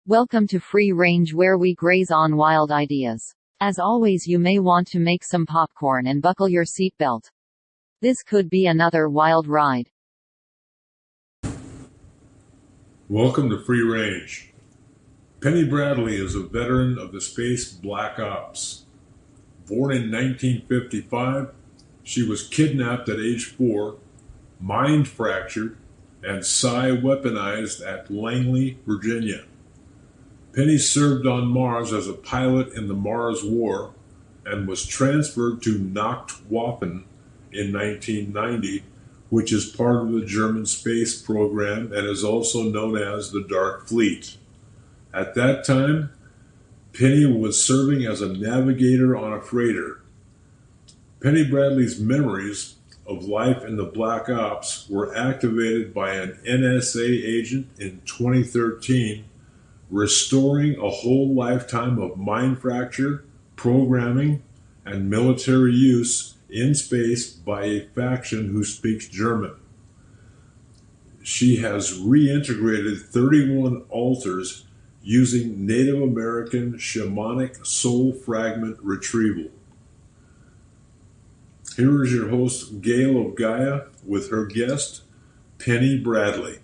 Welcome to Free Range, where we graze on wild ideas. As always, you may want to make some popcorn and buckle your seatbelt. This could be another wild ride. Welcome to Free Range. Penny Bradley is a veteran of the space Black Ops. Born in 1955, she was kidnapped at age 4, mind fractured, and psi-weaponized at Langley, Virginia. Penny served on Mars as a pilot in the Mars War and was transferred to Nachtwaffen in 1990, which is part of the German space program and is also known as the Dark Fleet. At that time, Penny was serving as a navigator on a freighter. Penny Bradley's memories of life in the Black Ops were activated by an NSA agent in 2013, restoring a whole lifetime of mind fracture, programming, and military use in space by a faction who speaks German. She has reintegrated 31 altars using Native American shamanic soul fragment retrieval. Here is your host, Gail of Gaia, with her guest, Penny Bradley.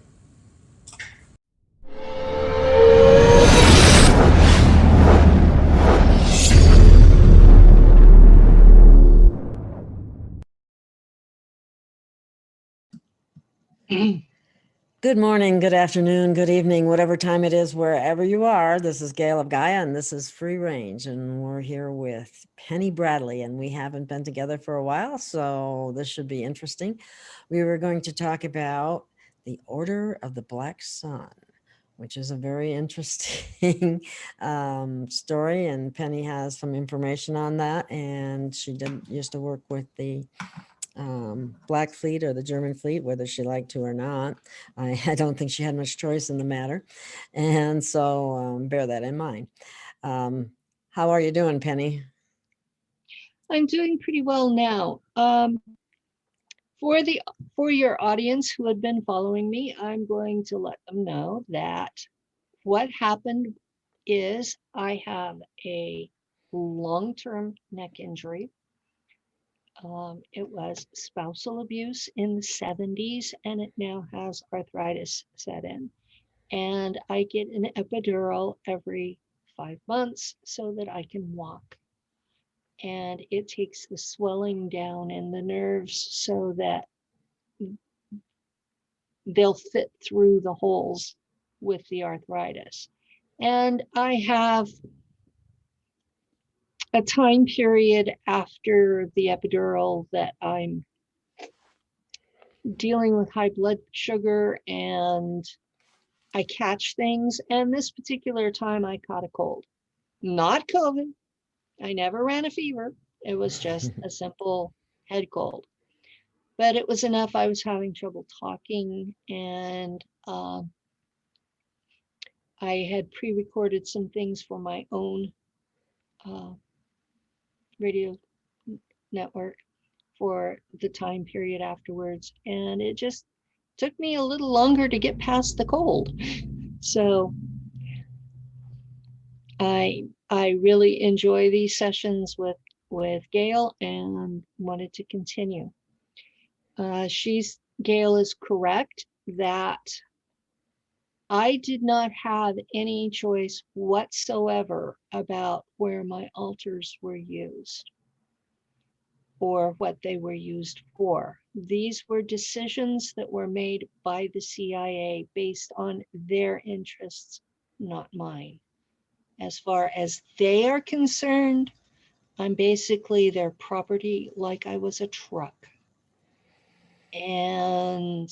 Good morning, good afternoon, good evening, whatever time it is, wherever you are. This is Gail of Gaia, and this is Free Range, and we're here with Penny Bradley, and we haven't been together for a while, so this should be interesting. We were going to talk about the Order of the Black Sun, which is a very interesting story, and Penny has some information on that, and she used to work with the Black Fleet or the German fleet, whether she liked to or not. I don't think she had much choice in the matter. And so bear that in mind. How are you doing, Penny? I'm doing pretty well now. For your audience who had been following me, I'm going to let them know that what happened is I have a long-term neck injury. It was spousal abuse in the 70s, and it now has arthritis set in. And I get an epidural every 5 months so that I can walk. And it takes the swelling down in the nerves so that they'll fit through the holes with the arthritis. And I have a time period after the epidural that I'm dealing with high blood sugar and I catch things. And this particular time I caught a cold, not COVID. I never ran a fever. It was just a simple head cold, but it was enough. I was having trouble talking, and I had pre-recorded some things for my own radio network for the time period afterwards. And it just took me a little longer to get past the cold. So I really enjoy these sessions with Gail and wanted to continue. Gail is correct that I did not have any choice whatsoever about where my altars were used or what they were used for. These were decisions that were made by the CIA based on their interests, not mine. As far as they are concerned, I'm basically their property like I was a truck. And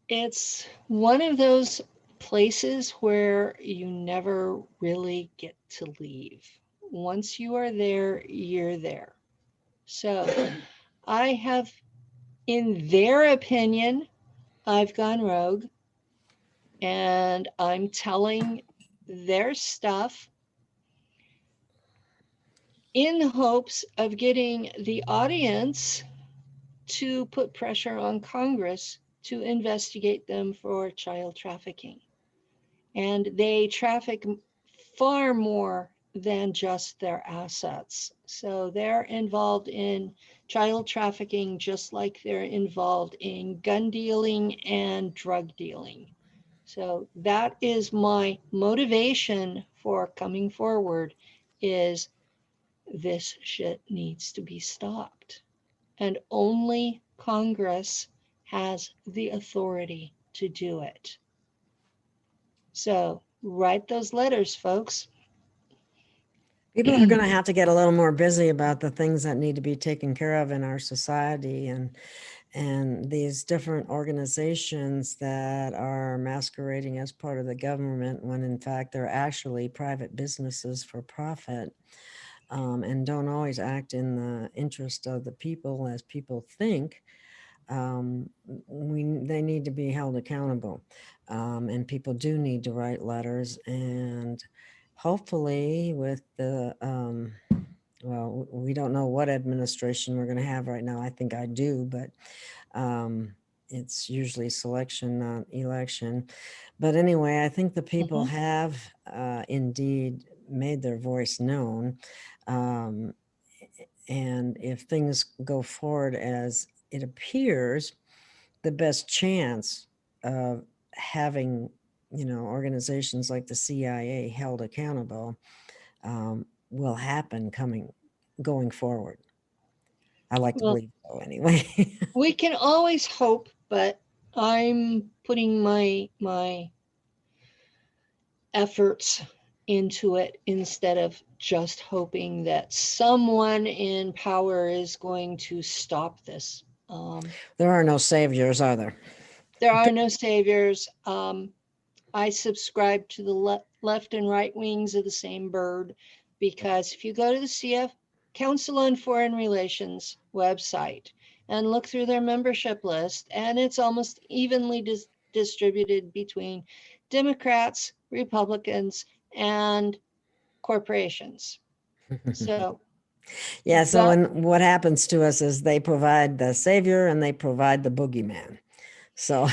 it's one of those places where you never really get to leave. Once you are there, you're there. So I have, in their opinion, I've gone rogue and I'm telling their stuff in hopes of getting the audience to put pressure on Congress to investigate them for child trafficking. And they traffic far more than just their assets. So they're involved in child trafficking just like they're involved in gun dealing and drug dealing. So that is my motivation for coming forward, is this shit needs to be stopped. And only Congress has the authority to do it. So write those letters, folks. People are going to have to get a little more busy about the things that need to be taken care of in our society, and these different organizations that are masquerading as part of the government when in fact they're actually private businesses for profit, and don't always act in the interest of the people as people think. They need to be held accountable, and people do need to write letters, and hopefully with the well, we don't know what administration we're going to have right now. I think I do, but it's usually selection, not election. But anyway, I think the people have indeed made their voice known. And if things go forward as it appears, the best chance of having, organizations like the CIA held accountable will happen going forward. I like to Well, believe so anyway. we can always hope, but I'm putting my efforts into it instead of just hoping that someone in power is going to stop this. There are no saviors, are there? There are no saviors. I subscribe to the left and right wings of the same bird, because if you go to the CF Council on Foreign Relations website and look through their membership list, and it's almost evenly distributed between Democrats, Republicans, and corporations. So Yeah, so that, and what happens to us is they provide the savior and they provide the boogeyman. So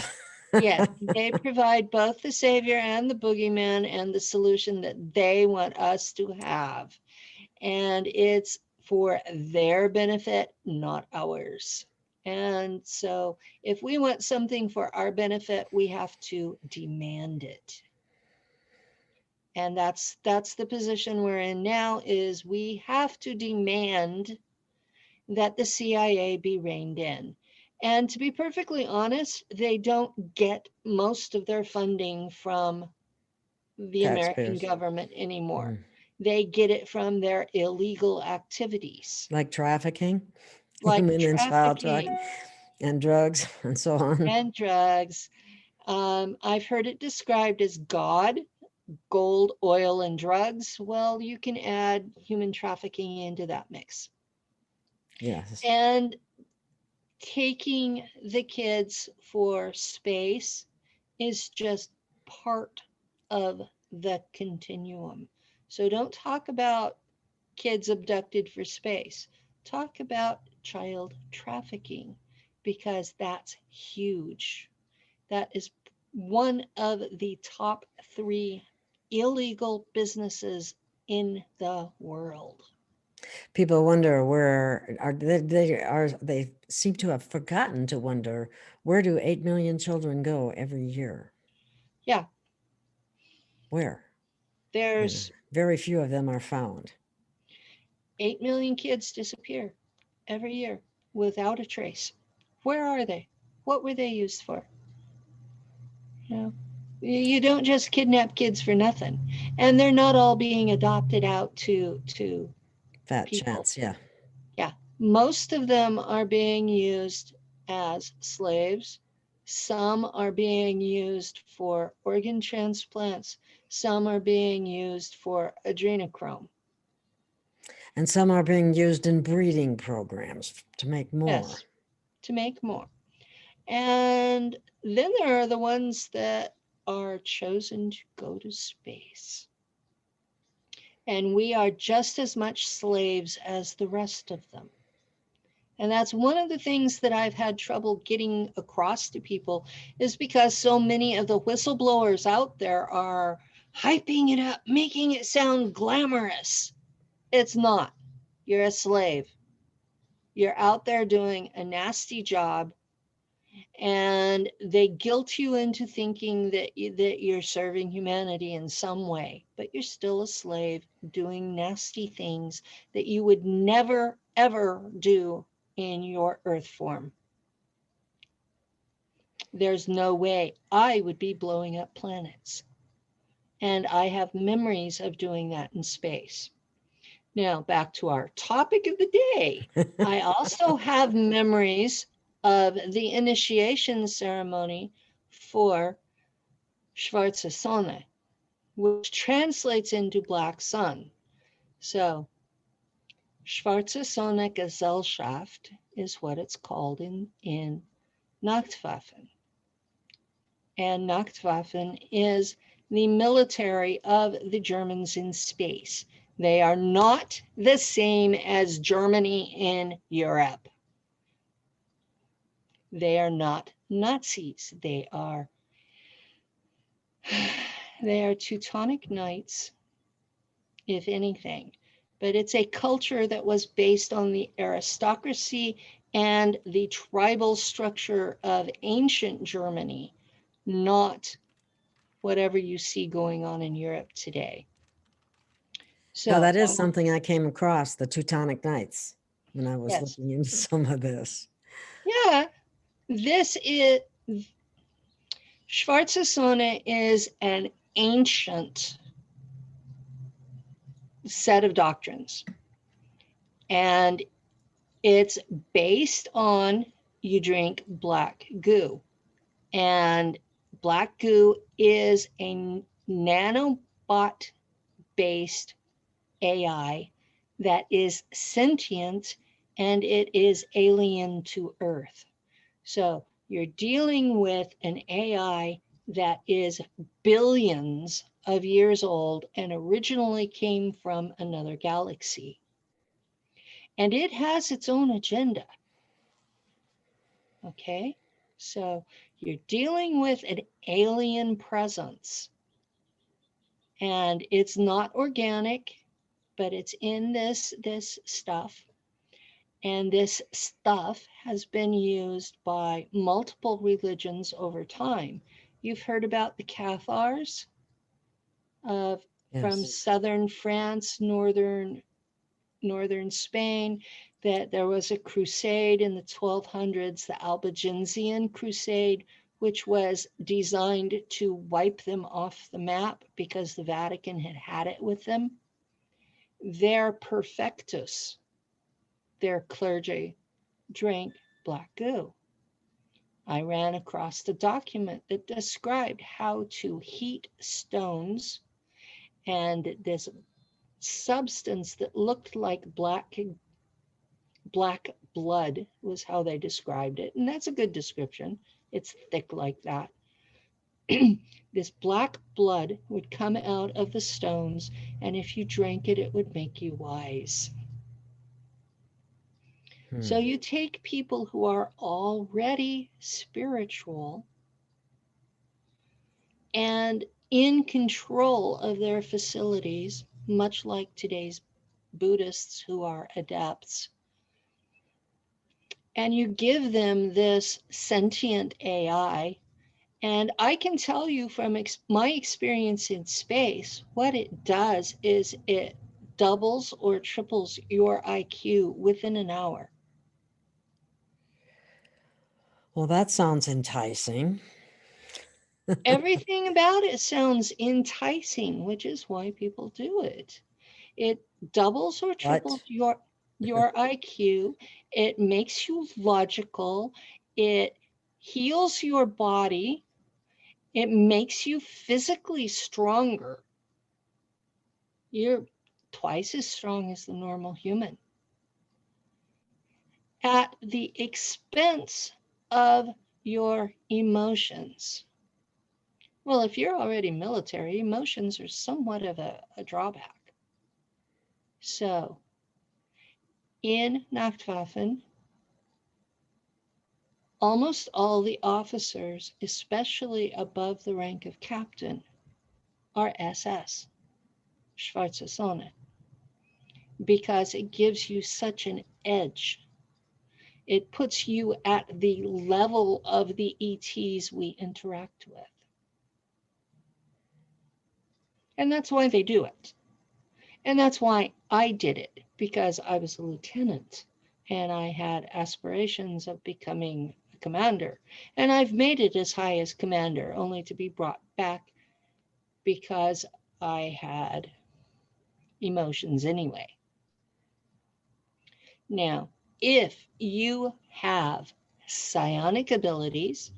yes, they provide both the savior and the boogeyman and the solution that they want us to have. And it's for their benefit, not ours. And so if we want something for our benefit, we have to demand it. And that's the position we're in now, is we have to demand that the CIA be reined in. And to be perfectly honest, they don't get most of their funding from the American taxpayers, government anymore. They get it from their illegal activities, like trafficking, like human and child trafficking trafficking, and drugs, and so on. and drugs. I've heard it described as God, gold, oil, and drugs. Well, you can add human trafficking into that mix. Yes. And taking the kids for space is just part of the continuum. So don't talk about kids abducted for space. Talk about child trafficking, because that's huge. That is one of the top 3 illegal businesses in the world. People wonder where they seem to have forgotten to wonder, where do 8 million children go every year? Yeah. Where? There's very few of them are found. 8 million kids disappear every year without a trace. Where are they? What were they used for? You know, you don't just kidnap kids for nothing. And they're not all being adopted out to Fat people. chance, yeah. Yeah. Most of them are being used as slaves. Some are being used for organ transplants. Some are being used for adrenochrome. And some are being used in breeding programs to make more. Yes, to make more. And then there are the ones that are chosen to go to space. And we are just as much slaves as the rest of them. And that's one of the things that I've had trouble getting across to people, is because so many of the whistleblowers out there are hyping it up, making it sound glamorous. It's not. You're a slave. You're out there doing a nasty job, and they guilt you into thinking that you're serving humanity in some way, but you're still a slave doing nasty things that you would never, ever do in your earth form. There's no way I would be blowing up planets. And I have memories of doing that in space. Now, back to our topic of the day. I also have memories of the initiation ceremony for Schwarze Sonne, which translates into Black Sun. So, Schwarze Sonne Gesellschaft is what it's called in Nachtwaffen. And Nachtwaffen is the military of the Germans in space. They are not the same as Germany in Europe. They are not Nazis. They are Teutonic Knights, if anything. But it's a culture that was based on the aristocracy and the tribal structure of ancient Germany, not whatever you see going on in Europe today. Now, So that is something I came across, the Teutonic Knights, when I was yes. looking into some of this. Yeah, this is, Schwarze Sonne is an ancient set of doctrines. And it's based on, you drink black goo. And black goo is a nanobot-based AI that is sentient, and it is alien to Earth. So you're dealing with an AI that is billions of years old and originally came from another galaxy. And it has its own agenda. Okay, so you're dealing with an alien presence, and it's not organic, but it's in this stuff. And this stuff has been used by multiple religions over time. You've heard about the Cathars from southern France, northern Spain, that there was a crusade in the 1200s, the Albigensian Crusade, which was designed to wipe them off the map because the Vatican had it with them. Their perfectus, their clergy, drank black goo. I ran across the document that described how to heat stones, and this substance that looked like black blood was how they described it. And that's a good description. It's thick like that. This black blood would come out of the stones, and if you drank it, it would make you wise. So you take people who are already spiritual and in control of their facilities, much like today's Buddhists who are adepts, and you give them this sentient AI. And I can tell you from my experience in space, what it does is it doubles or triples your IQ within an hour. Well, that sounds enticing. Everything about it sounds enticing, which is why people do it. It doubles or triples your IQ. It makes you logical. It heals your body. It makes you physically stronger. You're twice as strong as the normal human, at the expense of your emotions. Well, if you're already military, emotions are somewhat of a drawback. So, in Nachtwaffen, almost all the officers, especially above the rank of captain, are SS, Schwarze Sonne, because it gives you such an edge. It puts you at the level of the ETs we interact with. And that's why they do it. And that's why I did it, because I was a lieutenant and I had aspirations of becoming a commander. And I've made it as high as commander, only to be brought back because I had emotions anyway. Now, if you have psionic abilities,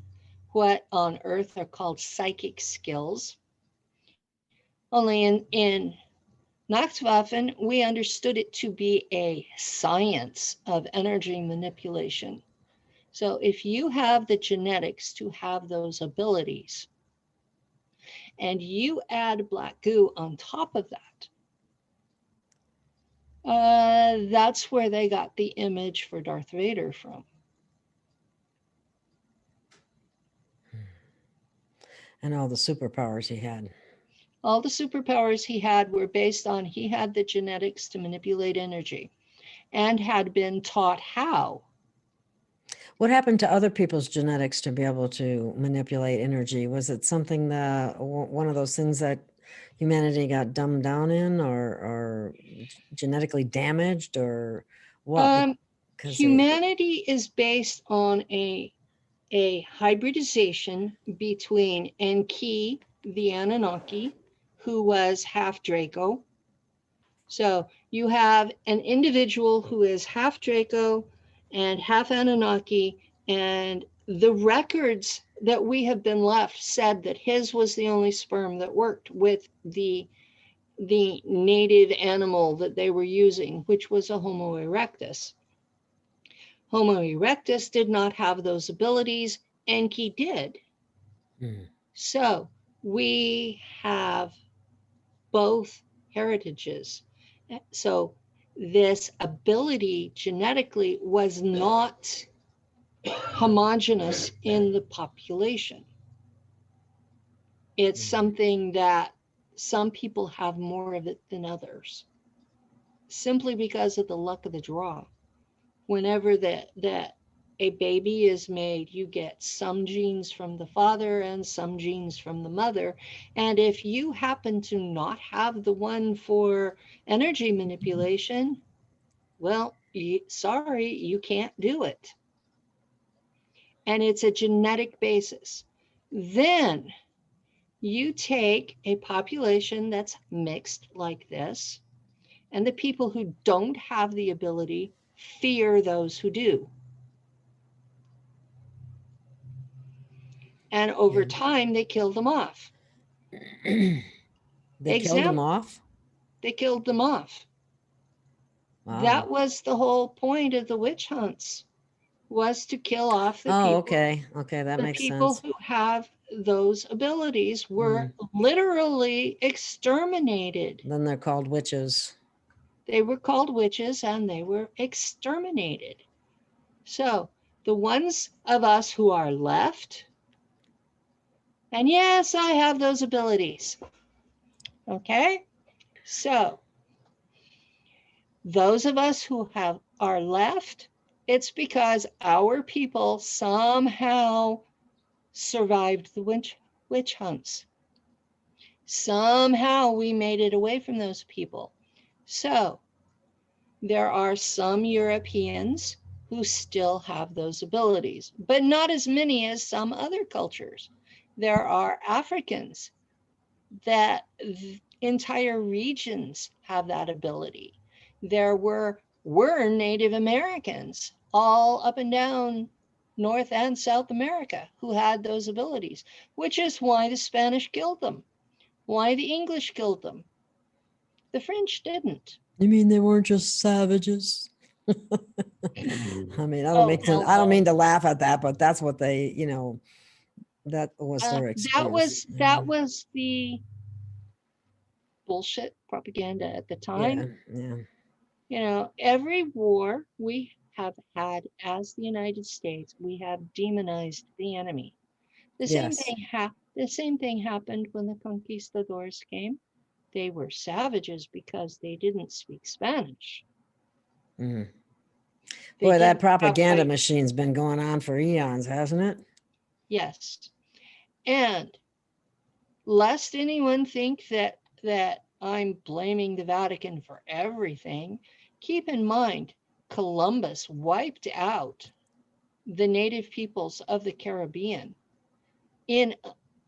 what on earth are called psychic skills, only in Nachtwaffen, we understood it to be a science of energy manipulation. So if you have the genetics to have those abilities, and you add black goo on top of that, that's where they got the image for Darth Vader from. And all the superpowers he had. All the superpowers he had were based on he had the genetics to manipulate energy and had been taught how. What happened to other people's genetics to be able to manipulate energy? Was it something that one of those things that humanity got dumbed down in, or genetically damaged, or what? Humanity is based on a hybridization between Enki, the Anunnaki, who was half Draco. So you have an individual who is half Draco and half Anunnaki, and the records that we have been left said that his was the only sperm that worked with the native animal that they were using, which was a Homo erectus. Homo erectus did not have those abilities, Enki did. So we have both heritages. So this ability genetically was not homogeneous in the population. It's something that some people have more of it than others, simply because of the luck of the draw. Whenever that a baby is made, you get some genes from the father and some genes from the mother. And if you happen to not have the one for energy manipulation, well, sorry, you can't do it. And it's a genetic basis. Then you take a population that's mixed like this, and the people who don't have the ability fear those who do. And over time, they killed them off. They killed them off? They killed them off. Wow. That was the whole point of the witch hunts, was to kill off the people. Okay, that makes sense. The people who have those abilities were literally exterminated. Then they're called witches. They were called witches and they were exterminated. So the ones of us who are left, and yes, I have those abilities. Okay, so those of us who are left, it's because our people somehow survived the witch hunts. Somehow we made it away from those people. So there are some Europeans who still have those abilities, but not as many as some other cultures. There are Africans that entire regions have that ability. There were Native Americans all up and down North and South America who had those abilities, which is why the Spanish killed them, why the English killed them. The French didn't. You mean they weren't just savages? I mean, I don't mean to laugh at that, but that's what they, that was their excuse. That was the bullshit propaganda at the time. Yeah. Every war we have had, as the United States, we have demonized the enemy. The Yes. the same thing happened when the conquistadors came. They were savages because they didn't speak Spanish. Mm. They Boy, that didn't have propaganda white. machine's been going on for eons, hasn't it? Yes. And lest anyone think that I'm blaming the Vatican for everything, keep in mind Columbus wiped out the native peoples of the Caribbean in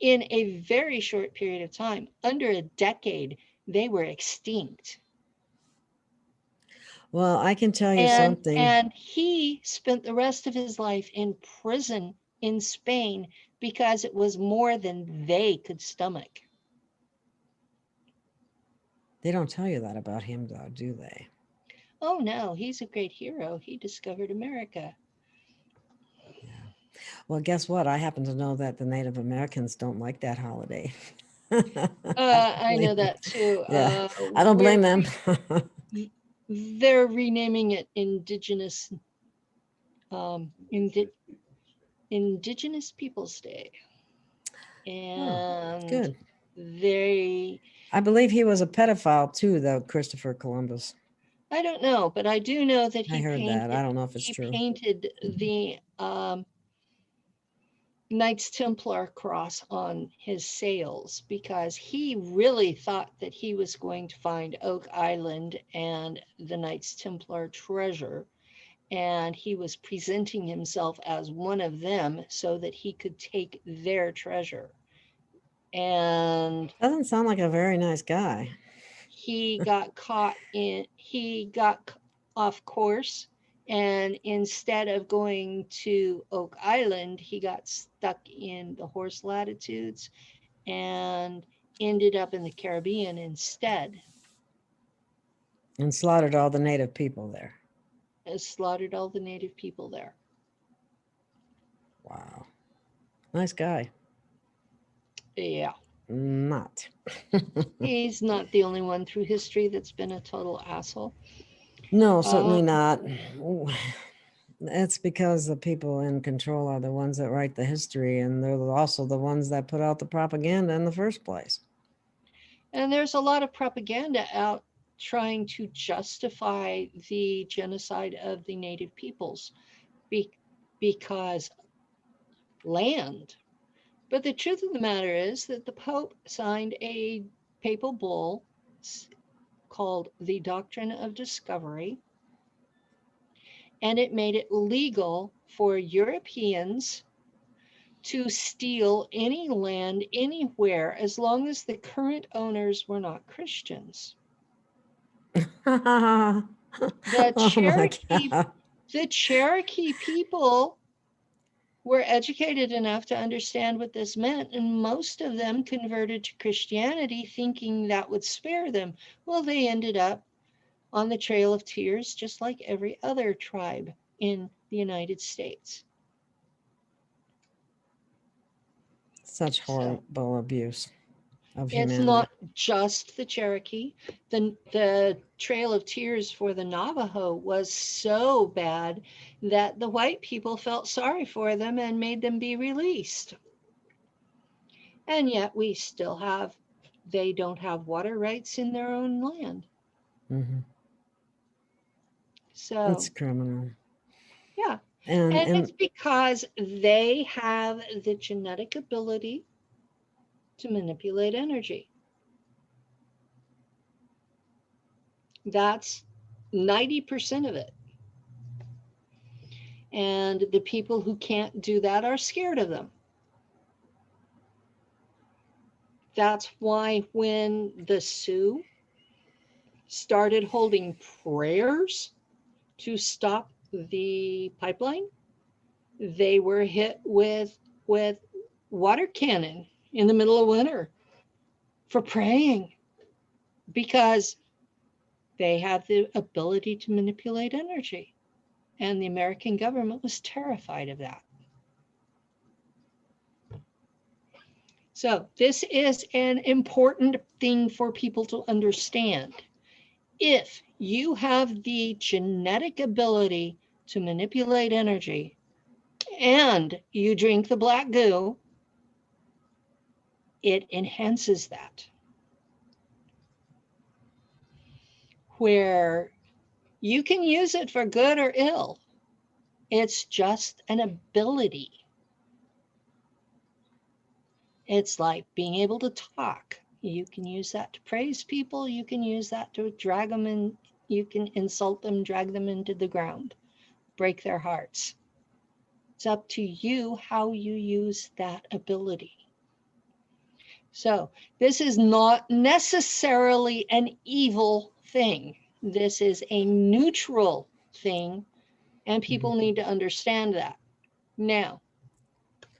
a very short period of time. Under a decade, they were extinct. Well, I can tell you something. And he spent the rest of his life in prison in Spain because it was more than they could stomach. They don't tell you that about him, though, do they? Oh no, he's a great hero. He discovered America. Yeah. Well, guess what? I happen to know that the Native Americans don't like that holiday. I know that too. Yeah, I don't blame them. They're renaming it Indigenous Indigenous Peoples Day. And good. I believe he was a pedophile too, though, Christopher Columbus. I don't know, but I do know that I heard that. I don't know if it's true. He painted the Knights Templar cross on his sails because he really thought that he was going to find Oak Island and the Knights Templar treasure. And he was presenting himself as one of them so that he could take their treasure. And doesn't sound like a very nice guy. He got off course, and instead of going to Oak Island, he got stuck in the horse latitudes and ended up in the Caribbean instead. And slaughtered all the native people there. Wow. Nice guy. Yeah. Not. He's not the only one through history that's been a total asshole. No, certainly not. It's because the people in control are the ones that write the history, and they're also the ones that put out the propaganda in the first place. And there's a lot of propaganda out trying to justify the genocide of the native peoples because land. But the truth of the matter is that the Pope signed a papal bull called the Doctrine of Discovery, and it made it legal for Europeans to steal any land anywhere as long as the current owners were not Christians. The Cherokee people were educated enough to understand what this meant, and most of them converted to Christianity thinking that would spare them. Well, they ended up on the Trail of Tears just like every other tribe in the United States. Such horrible abuse of humanity. It's not just the Cherokee. The Trail of Tears for the Navajo was so bad that the white people felt sorry for them and made them be released. And yet they don't have water rights in their own land. Mm-hmm. So that's criminal. Yeah. And it's because they have the genetic ability to manipulate energy. That's 90% of it. And the people who can't do that are scared of them. That's why when the Sioux started holding prayers to stop the pipeline, they were hit with water cannon in the middle of winter for praying because they have the ability to manipulate energy. And the American government was terrified of that. So this is an important thing for people to understand. If you have the genetic ability to manipulate energy, and you drink the black goo, it enhances that. Where you can use it for good or ill. It's just an ability. It's like being able to talk. You can use that to praise people. You can use that to drag them in. You can insult them, drag them into the ground, break their hearts. It's up to you how you use that ability. So this is not necessarily an evil thing. This is a neutral thing, and people need to understand that. Now,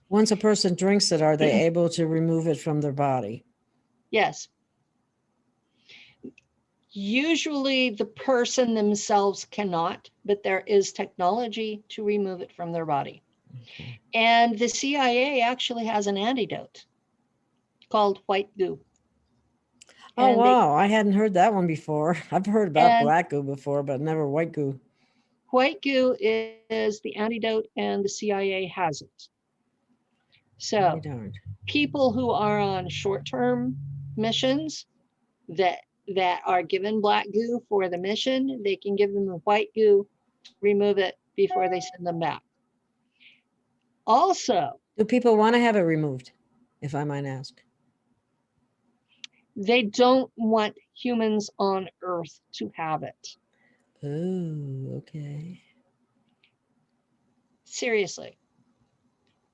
Once a person drinks it, are they able to remove it from their body? yes. Usually the person themselves cannot, but there is technology to remove it from their body. Okay. And the CIA actually has an antidote called white goo. Oh, And wow. I hadn't heard that one before. I've heard about and black goo before, but never white goo. white goo is the antidote, and the CIA has it. I'll be So darned. people who are on short-term missions that are given black goo for the mission, they can give them the white goo to remove it before they send them back. Also, Do people want to have it removed, if I might ask? they don't want humans on Earth to have it. Oh, okay. Seriously.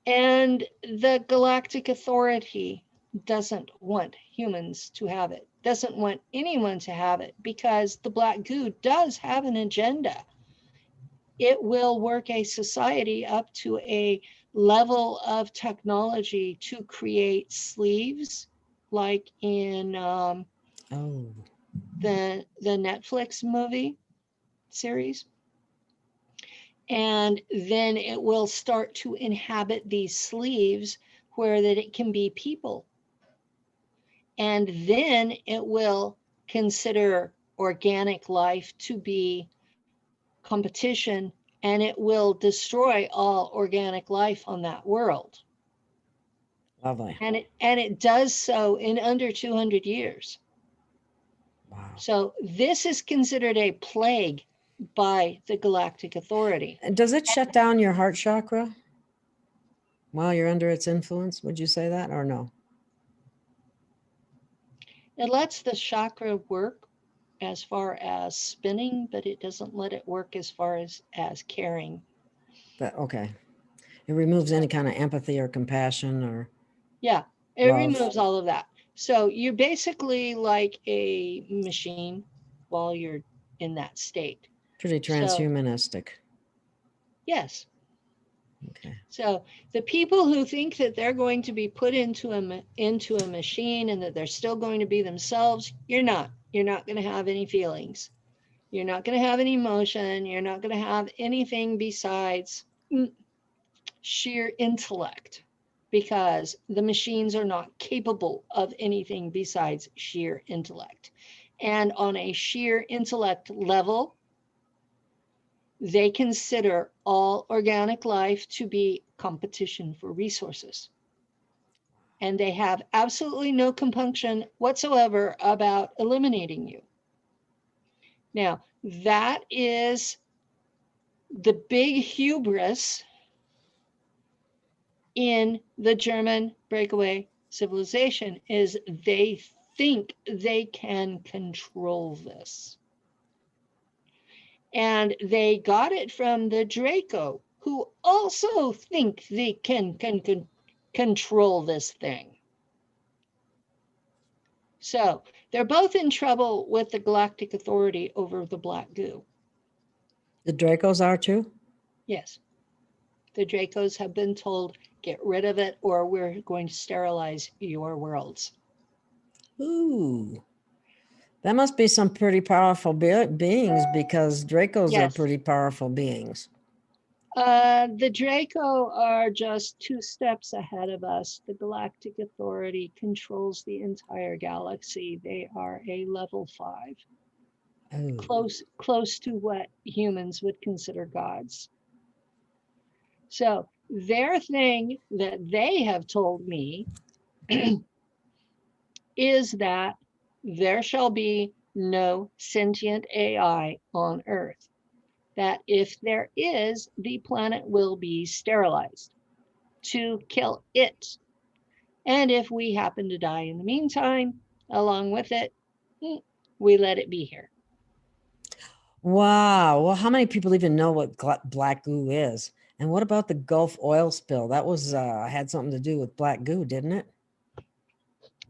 And the Galactic Authority doesn't want humans to have it, doesn't want anyone to have it, because the black goo does have an agenda. It will work a society up to a level of technology to create sleeves, like in Oh, the Netflix movie series. And then it will start to inhabit these sleeves where that it can be people. And then it will consider organic life to be competition, and it will destroy all organic life on that world. lovely. And it does so in under 200 years. Wow. So this is considered a plague by the Galactic Authority. And does it shut down your heart chakra while you're under its influence? Would you say that or no? It lets the chakra work as far as spinning, but it doesn't let it work as far as caring. But okay. It removes any kind of empathy or compassion or Yeah, it love. removes all of that. So you're basically like a machine while you're in that state. Pretty transhumanistic. Yes. Okay. So the people who think that they're going to be put into a machine and that they're still going to be themselves, you're not. You're not going to have any feelings. You're not going to have any emotion. You're not going to have anything besides sheer intellect, because the machines are not capable of anything besides sheer intellect. And on a sheer intellect level, they consider all organic life to be competition for resources. And they have absolutely no compunction whatsoever about eliminating you. Now, that is the big hubris in the German breakaway civilization, is they think they can control this. And they got it from the Draco, who also think they can control this thing. So they're both in trouble with the Galactic Authority over the black goo. The Dracos are too? Yes. The Dracos have been told, get rid of it or we're going to sterilize your worlds. Ooh. That must be some pretty powerful beings, because Dracos are Yes. pretty powerful beings. The Draco are just 2 steps ahead of us. The Galactic Authority controls the entire galaxy. They are a level 5. Oh, close to what humans would consider gods. So their thing that they have told me is that there shall be no sentient AI on Earth. That if there is, the planet will be sterilized to kill it. And if we happen to die in the meantime, along with it, we let it be here. wow. Well, how many people even know what black goo is? And what about the Gulf oil spill? That was had something to do with black goo, didn't it?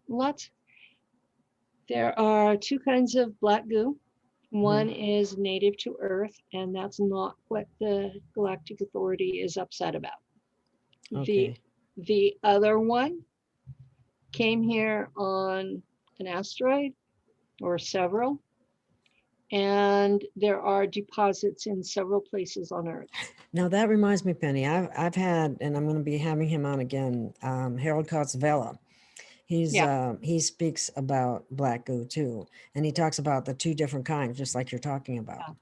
Lots. There are two kinds of black goo. One is native to Earth, and that's not what the Galactic Authority is upset about. Okay. The other one came here on an asteroid or several, and there are deposits in several places on Earth. Now that reminds me, Penny, I've had, and I'm going to be having him on again, Harold Kotzvela. He speaks about black goo too, and he talks about the two different kinds, just like you're talking about.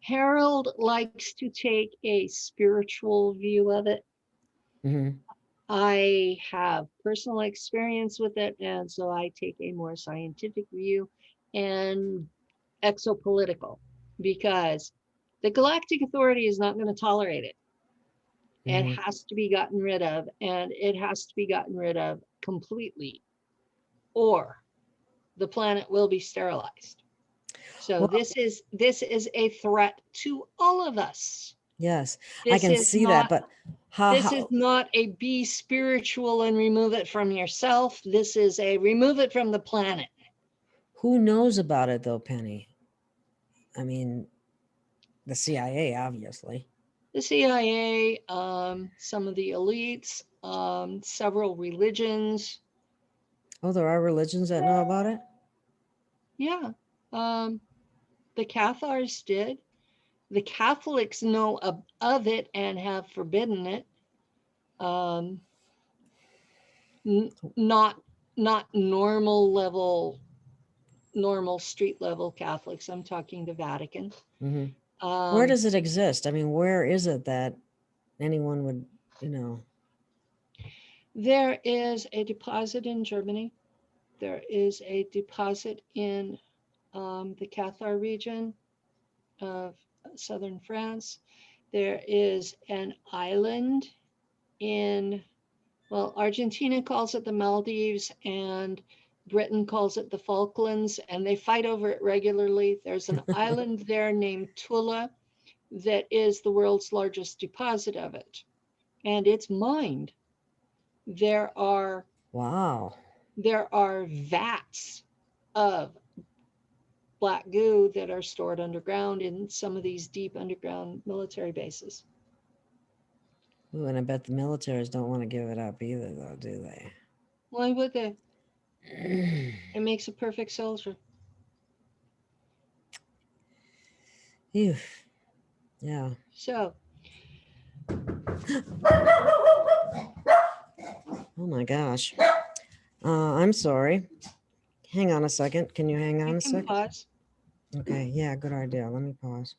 Harold likes to take a spiritual view of it. I have personal experience with it, and so I take a more scientific view and exopolitical, because the Galactic Authority is not going to tolerate it. It has to be gotten rid of, and it has to be gotten rid of completely, or the planet will be sterilized. So Well, this is a threat to all of us. Yes, I can see that, but this is not a be spiritual and remove it from yourself. This is a remove it from the planet. Who knows about it though, Penny? I mean, the CIA, obviously. The CIA, some of the elites, several religions. Oh, there are religions that know about it? Yeah. The Cathars did. The Catholics know of it and have forbidden it. Not normal street level Catholics. I'm talking the Vatican. Where does it exist? I mean, where is it that anyone would, There is a deposit in Germany. There is a deposit in the Cathar region of southern France. There is an island in, well, Argentina calls it the Maldives, and Britain calls it the Falklands, and they fight over it regularly. There's an island there named Tula that is the world's largest deposit of it, and it's mined. There are vats of black goo that are stored underground in some of these deep underground military bases. Ooh, and I bet the militaries don't want to give it up either, though, do they? Why would they? It makes a perfect soldier. Ew. Yeah. So. Oh my gosh. I'm sorry. Hang on a second. Can you hang on a second? Pause. Okay. Yeah, good idea. Let me pause.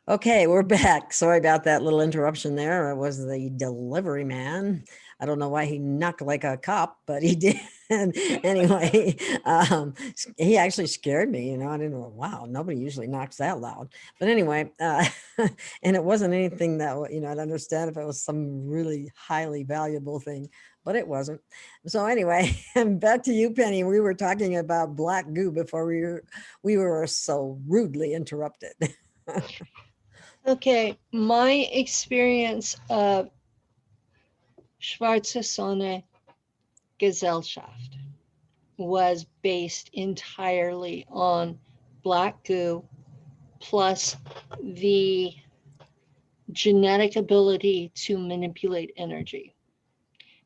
Okay, we're back. Sorry about that little interruption there. It was the delivery man. I don't know why he knocked like a cop, but he did. Anyway, he actually scared me. I didn't know, wow, nobody usually knocks that loud. But anyway, and it wasn't anything that, I'd understand if it was some really highly valuable thing, but it wasn't. So anyway, back to you, Penny. We were talking about black goo before we were so rudely interrupted. Okay, my experience of Schwarze Sonne Gesellschaft was based entirely on black goo plus the genetic ability to manipulate energy.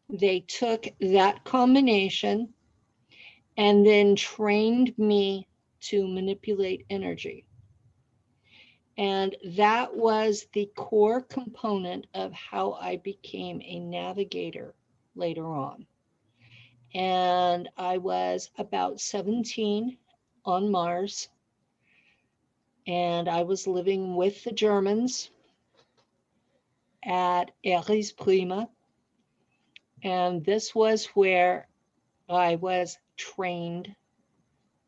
They took that combination and then trained me to manipulate energy. And that was the core component of how I became a navigator later on. And I was about 17 on Mars, and I was living with the Germans at Aries Prima, and this was where I was trained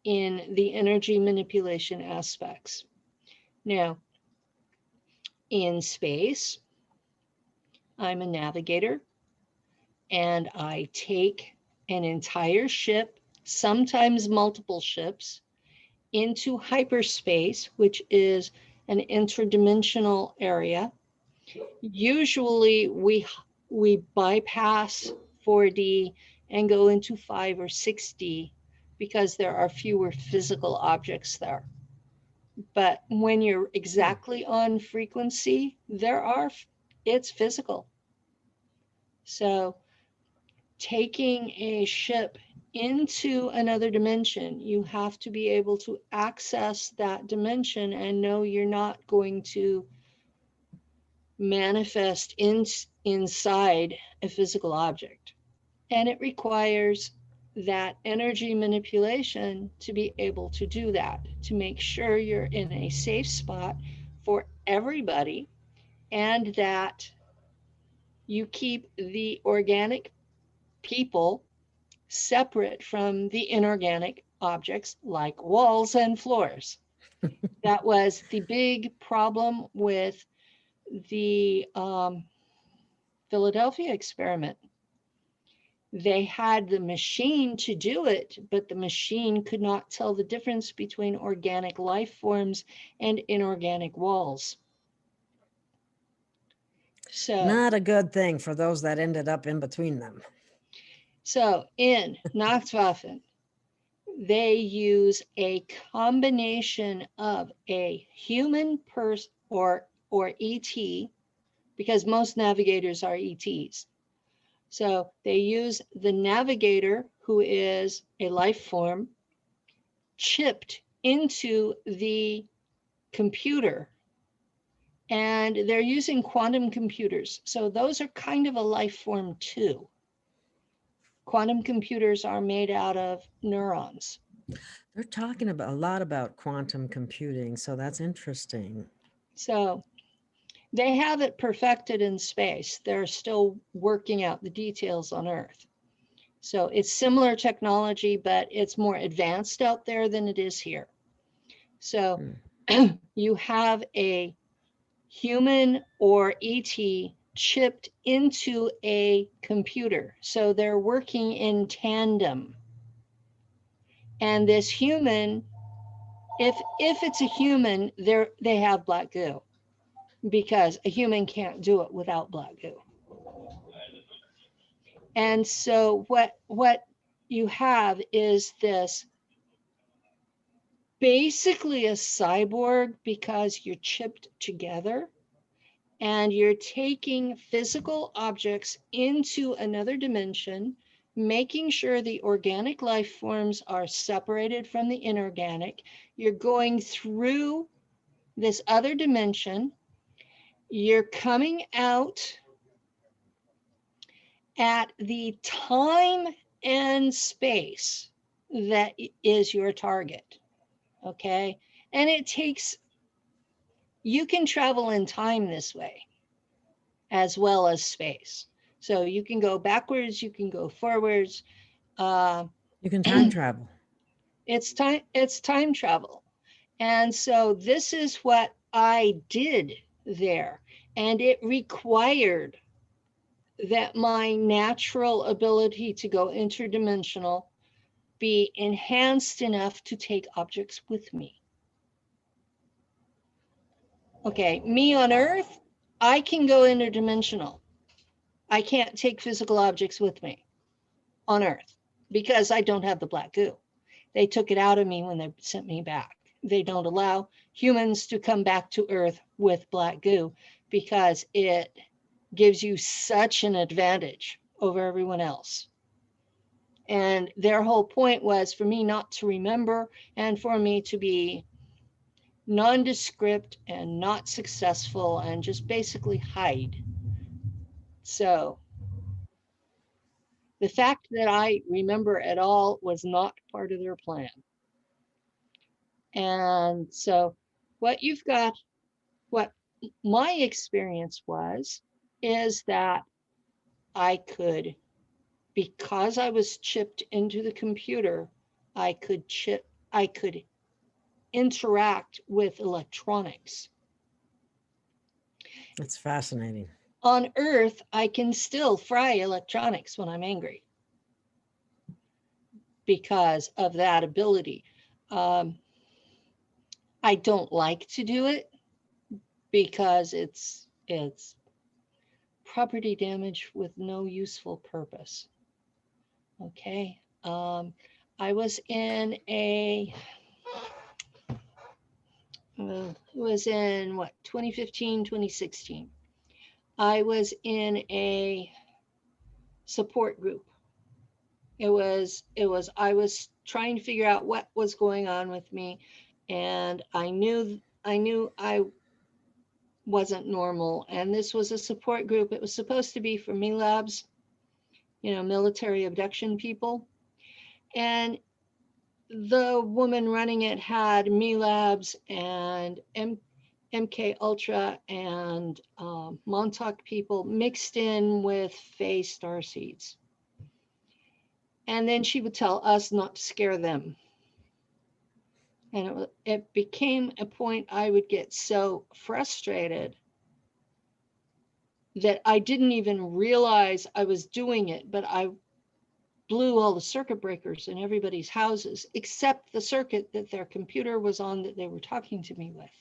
in the energy manipulation aspects. Now, in space, I'm a navigator, and I take an entire ship, sometimes multiple ships, into hyperspace, which is an interdimensional area. Usually we bypass 4D and go into 5 or 6D because there are fewer physical objects there. But when you're exactly on frequency, it's physical. So taking a ship into another dimension, you have to be able to access that dimension and know you're not going to manifest inside a physical object. And it requires that energy manipulation to be able to do that, to make sure you're in a safe spot for everybody, and that you keep the organic people separate from the inorganic objects like walls and floors. That was the big problem with the Philadelphia experiment. They had the machine to do it, but the machine could not tell the difference between organic life forms and inorganic walls. So, Not a good thing for those that ended up in between them. so in Nachtwaffen, they use a combination of a human person or ET, because most navigators are ETs. So they use the navigator, who is a life form, chipped into the computer. And they're using quantum computers. So those are kind of a life form too. Quantum computers are made out of neurons. They're talking about a lot about quantum computing, so that's interesting. So they have it perfected in space. They're still working out the details on Earth. So it's similar technology, but it's more advanced out there than it is here. So you have a human or ET chipped into a computer. So they're working in tandem. And this human, if it's a human, they have black goo, because a human can't do it without black goo. And so what you have is this basically a cyborg, because you're chipped together and you're taking physical objects into another dimension, making sure the organic life forms are separated from the inorganic. You're going through this other dimension. You're coming out at the time and space that is your target. Okay. And you can travel in time this way as well as space. So you can go backwards, you can go forwards. You can time travel. It's time travel. And so this is what I did there. And it required that my natural ability to go interdimensional be enhanced enough to take objects with me. Okay, me on Earth, I can go interdimensional. I can't take physical objects with me on Earth because I don't have the black goo. They took it out of me when they sent me back. They don't allow humans to come back to Earth with black goo because it gives you such an advantage over everyone else. And their whole point was for me not to remember and for me to be nondescript and not successful and just basically hide. So the fact that I remember at all was not part of their plan. And so what you've got, what my experience was, is that I could, because I was chipped into the computer, I could interact with electronics. That's fascinating. On Earth, I can still fry electronics when I'm angry because of that ability. I don't like to do it because it's property damage with no useful purpose. Okay. I was in a, it was in what, 2015, 2016. I was in a support group. I was trying to figure out what was going on with me, and I knew I wasn't normal. And this was a support group. It was supposed to be for MELABs, military abduction people. And the woman running it had MELABs and MK Ultra and Montauk people mixed in with Fae starseeds. And then she would tell us not to scare them. And it became a point I would get so frustrated that I didn't even realize I was doing it, but I blew all the circuit breakers in everybody's houses, except the circuit that their computer was on that they were talking to me with.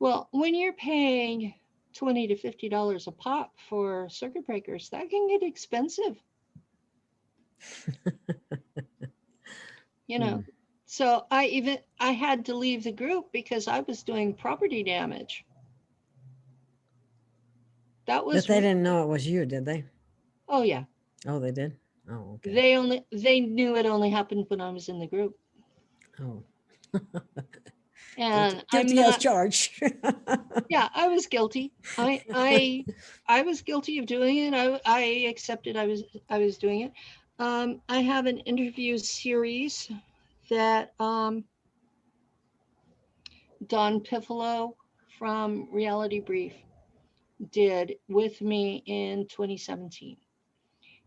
Well, when you're paying $20 to $50 a pop for circuit breakers, that can get expensive. So I had to leave the group because I was doing property damage. That was. But they didn't know it was you, did they? Oh yeah. Oh, they did? Oh, okay. They knew it only happened when I was in the group. Oh. And guilty as charged. Yeah, I was guilty. I was guilty of doing it. I accepted I was doing it. I have an interview series that Don Piffalo from Reality Brief did with me in 2017.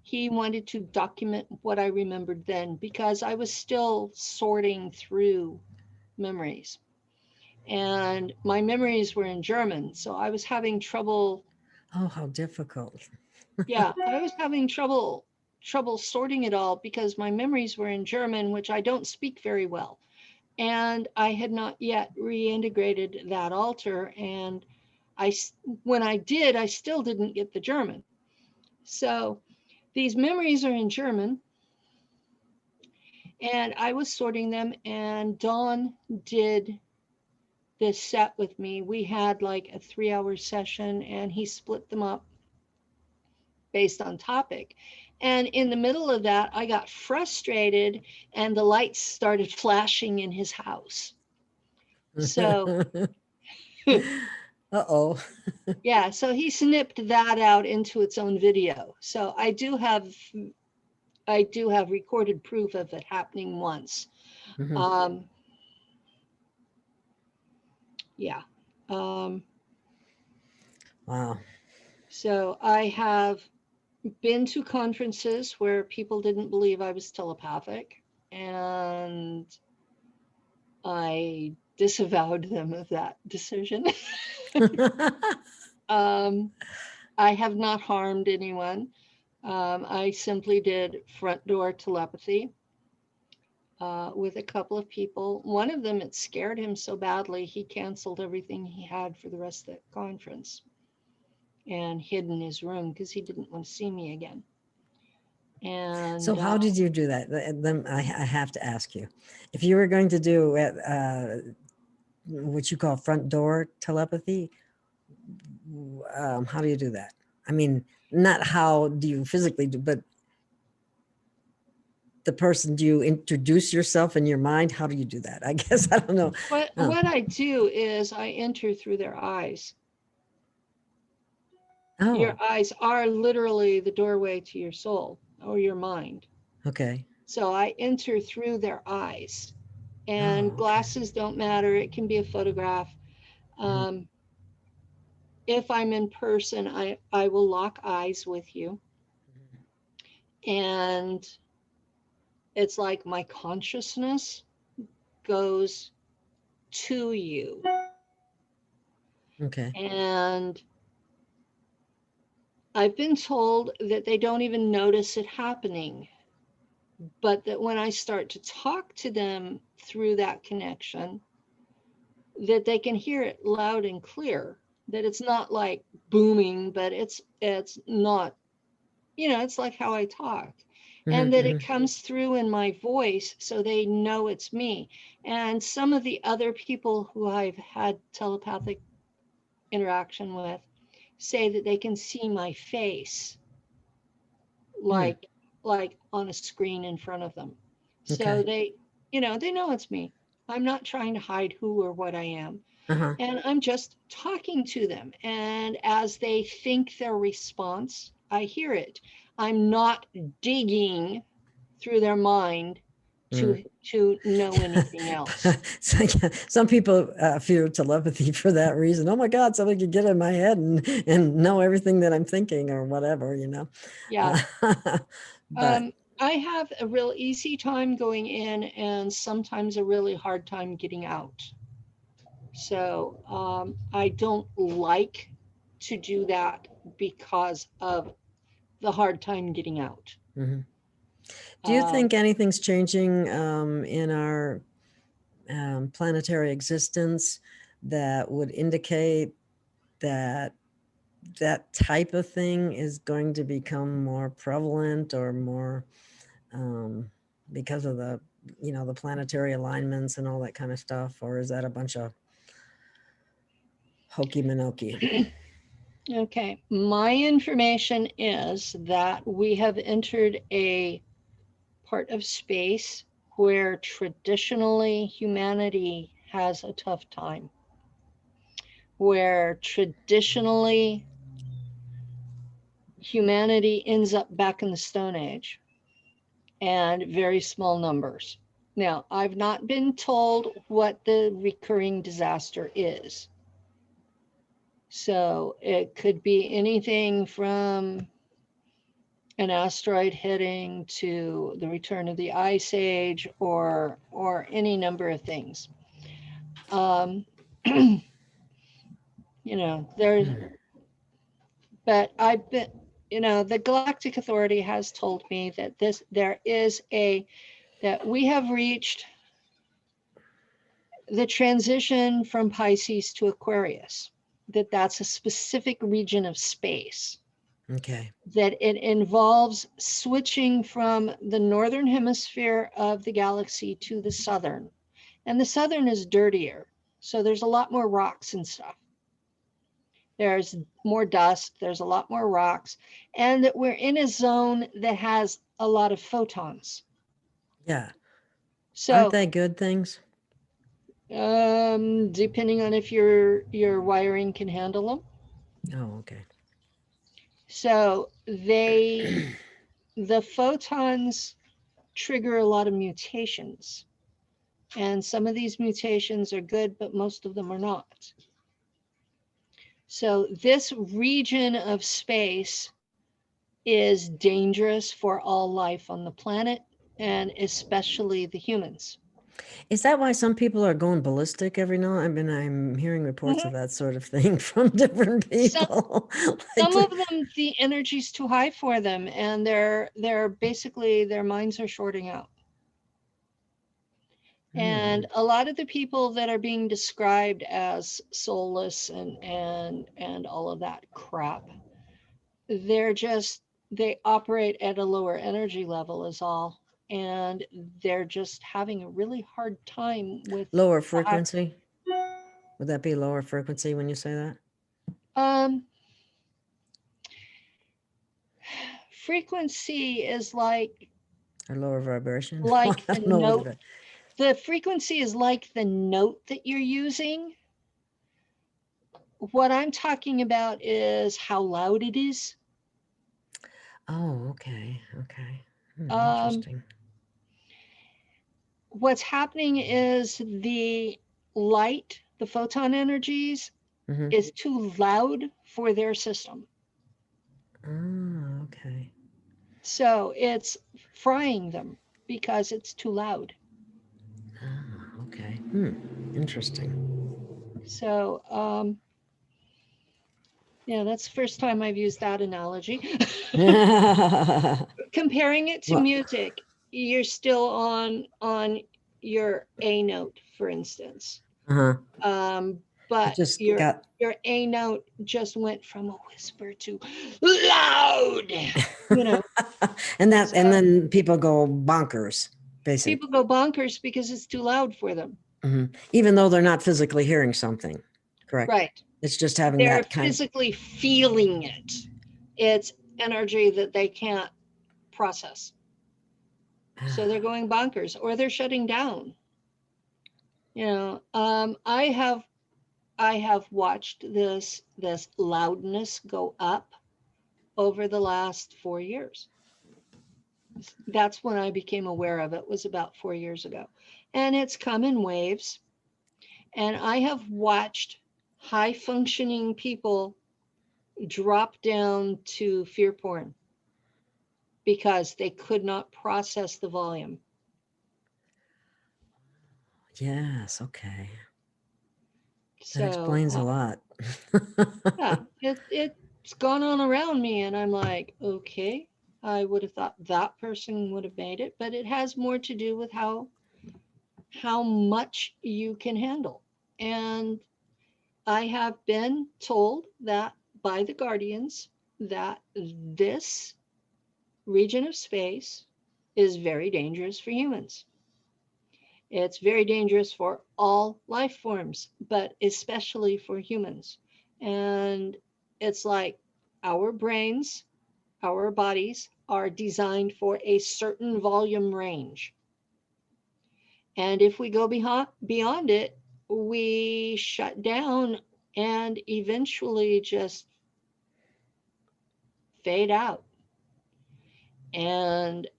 He wanted to document what I remembered then because I was still sorting through memories. And my memories were in German, so I was having trouble. Oh, how difficult. Yeah, I was having trouble sorting it all because my memories were in German, which I don't speak very well. And I had not yet reintegrated that altar. And when I did, I still didn't get the German. So these memories are in German. And I was sorting them, and Dawn did this set with me. We had like a 3-hour session, and he split them up based on topic. And in the middle of that, I got frustrated and the lights started flashing in his house. So, uh-oh. Yeah, so he snipped that out into its own video. So I do have recorded proof of it happening once. Mm-hmm. Yeah. Wow. So I have been to conferences where people didn't believe I was telepathic, and I disavowed them of that decision. I have not harmed anyone. I simply did front door telepathy with a couple of people. One of them, it scared him so badly, he canceled everything he had for the rest of the conference and hid in his room because he didn't want to see me again. And so how did you do that? Then I have to ask you, if you were going to do what you call front door telepathy, how do you do that? I mean, not how do you physically do, but the person, do you introduce yourself in your mind? How do you do that? I guess I don't know. What I do is I enter through their eyes. Oh. Your eyes are literally the doorway to your soul or your mind. Okay. So I enter through their eyes, And Oh, okay. glasses don't matter. It can be a photograph. Mhm. If I'm in person, I will lock eyes with you. And it's like my consciousness goes to you. Okay. And I've been told that they don't even notice it happening, but that when I start to talk to them through that connection, that they can hear it loud and clear, that it's not like booming, but it's not, it's like how I talk. And that it Mhm. comes through in my voice so they know it's me. And some of the other people who I've had telepathic interaction with say that they can see my face Mhm. like like on a screen in front of them. So Okay. they know it's me. I'm not trying to hide who or what I am. Uh-huh. And I'm just talking to them. And as they think their response, I hear it. I'm not digging through their mind Mm. to know anything else. It's like, some people fear telepathy for that reason. Oh my God, somebody could get in my head and know everything that I'm thinking or whatever, Yeah. But I have a real easy time going in and sometimes a really hard time getting out. So I don't like to do that because of the hard time getting out. mhm. Do you Um, think anything's changing in our planetary existence that would indicate that that type of thing is going to become more prevalent or more um, because of the planetary alignments and all that kind of stuff? Or is that a bunch of hokey manokey? okay, my information is that we have entered a part of space where traditionally humanity has a tough time, where traditionally humanity ends up back in the Stone Age and very small numbers. Now, I've not been told what the recurring disaster is. So it could be anything from an asteroid hitting to the return of the ice age or any number of things. Um, there's, Hmm. but I've been, the Galactic Authority has told me that that we have reached the transition from Pisces to Aquarius, that's a specific region of space, Okay. that it involves switching from the northern hemisphere of the galaxy to the southern. And the southern is dirtier. So there's a lot more rocks and stuff. There's more dust, there's a lot more rocks, and that we're in a zone that has a lot of photons. Yeah. Aren't So they good things? depending on if your wiring can handle them. Oh, okay. So the photons trigger a lot of mutations. And some of these mutations are good, but most of them are not. So this region of space is dangerous for all life on the planet, and especially the humans. Is that why some people are going ballistic every now? I'm hearing reports of Mhm. that sort of thing from different Some people. some of them, the energy's too high for them, and they're basically their minds are shorting out. Hmm. And a lot of the people that are being described as soulless and all of that crap, they're just they operate at a lower energy level is all, and they're just having a really hard time with Lower the high, frequency? Would that be lower frequency when you say that? um frequency is Or lower vibration? I like the don't know what it note is. the frequency is like the note that you're using. What I'm talking about is how loud it is. Oh, okay. Okay. um Interesting. what's happening is the light, the photon energies, Mhm. is too loud for their system. Oh, okay. So it's frying them because it's too loud. Ah, okay. Interesting. So, yeah, that's the first time I've used that analogy. Comparing it to Well, music, you're still on your A note, for instance. uh-huh. It But just your got your A note just went from a whisper to loud, you know. and So then people go bonkers, basically. people go bonkers because it's too loud for them. Even though they're not physically hearing something, correct? Right. It's just having They're that kind physically feeling it. It's energy that they can't process. So they're going bonkers or they're shutting down. You know, I have watched this loudness go up over the last 4 years. That's when I became aware of it, was about 4 years ago. And it's come in waves. And I have watched high functioning people drop down to fear porn because they could not process the volume. yes, okay. That So explains a lot. yeah, it's gone on around me, and I'm like, okay, I would have thought that person would have made it, but it has more to do with how much you can handle. And I have been told that by the guardians that this region of space is very dangerous for humans. It's very dangerous for all life forms, but especially for humans. And it's like our brains, our bodies are designed for a certain volume range. And if we go beyond it, we shut down and eventually just fade out. And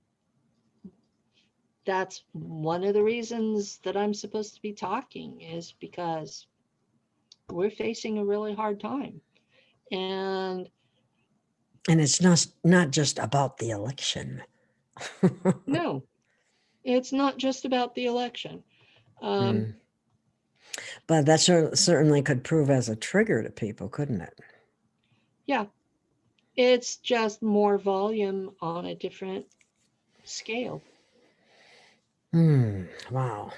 that's one of the reasons that I'm supposed to be talking, is because we're facing a really hard time. And And it's not just about the election. no, it's not just about the election. Mm. But that certainly could prove as a trigger to people, couldn't it? Yeah, it's just more volume on a different scale. Wow.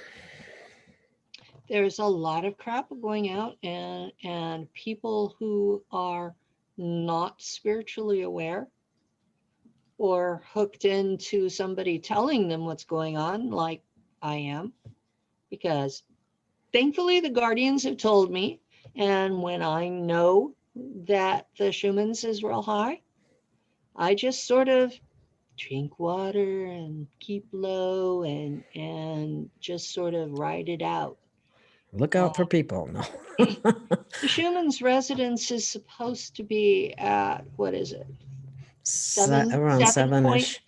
There's a lot of crap going out, and people who are not spiritually aware or hooked into somebody telling them what's going on, like I am, because thankfully the guardians have told me. And when I know that the Schumann's is real high, I just sort of drink water and keep low and just sort of ride it out. Look out for people. No. The Schumann's residence is supposed to be at, what is it? Around seven-ish.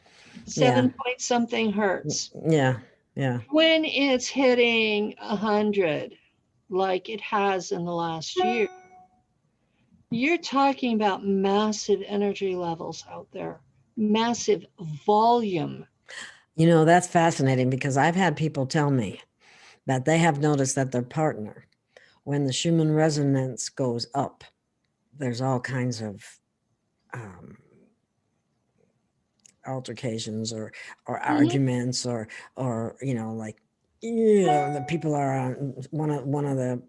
Yeah. 7 point something hertz. Yeah. Yeah. When it's hitting 100, like it has in the last year, you're talking about massive energy levels out there, massive volume. You know, that's fascinating because I've had people tell me that they have noticed that their partner, when the Schumann resonance goes up, there's all kinds of altercations or arguments or like the people are on one of the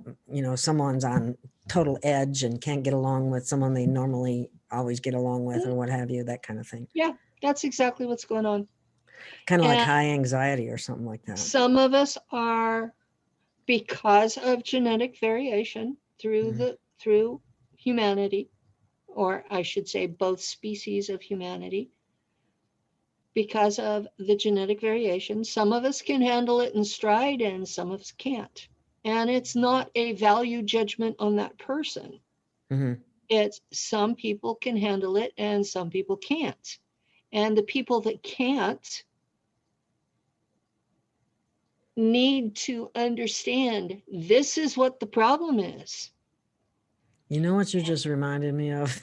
someone's on total edge and can't get along with someone they normally always get along with or what have you, that kind of thing. Yeah, that's exactly what's going on. Kind of like high anxiety or something like that. Some of us are, because of genetic variation through humanity, or I should say both species of humanity, because of the genetic variation, some of us can handle it in stride and some of us can't. And it's not a value judgment on that person. It's some people can handle it and some people can't. And the people that can't need to understand this is what the problem is. You know what you just reminded me of?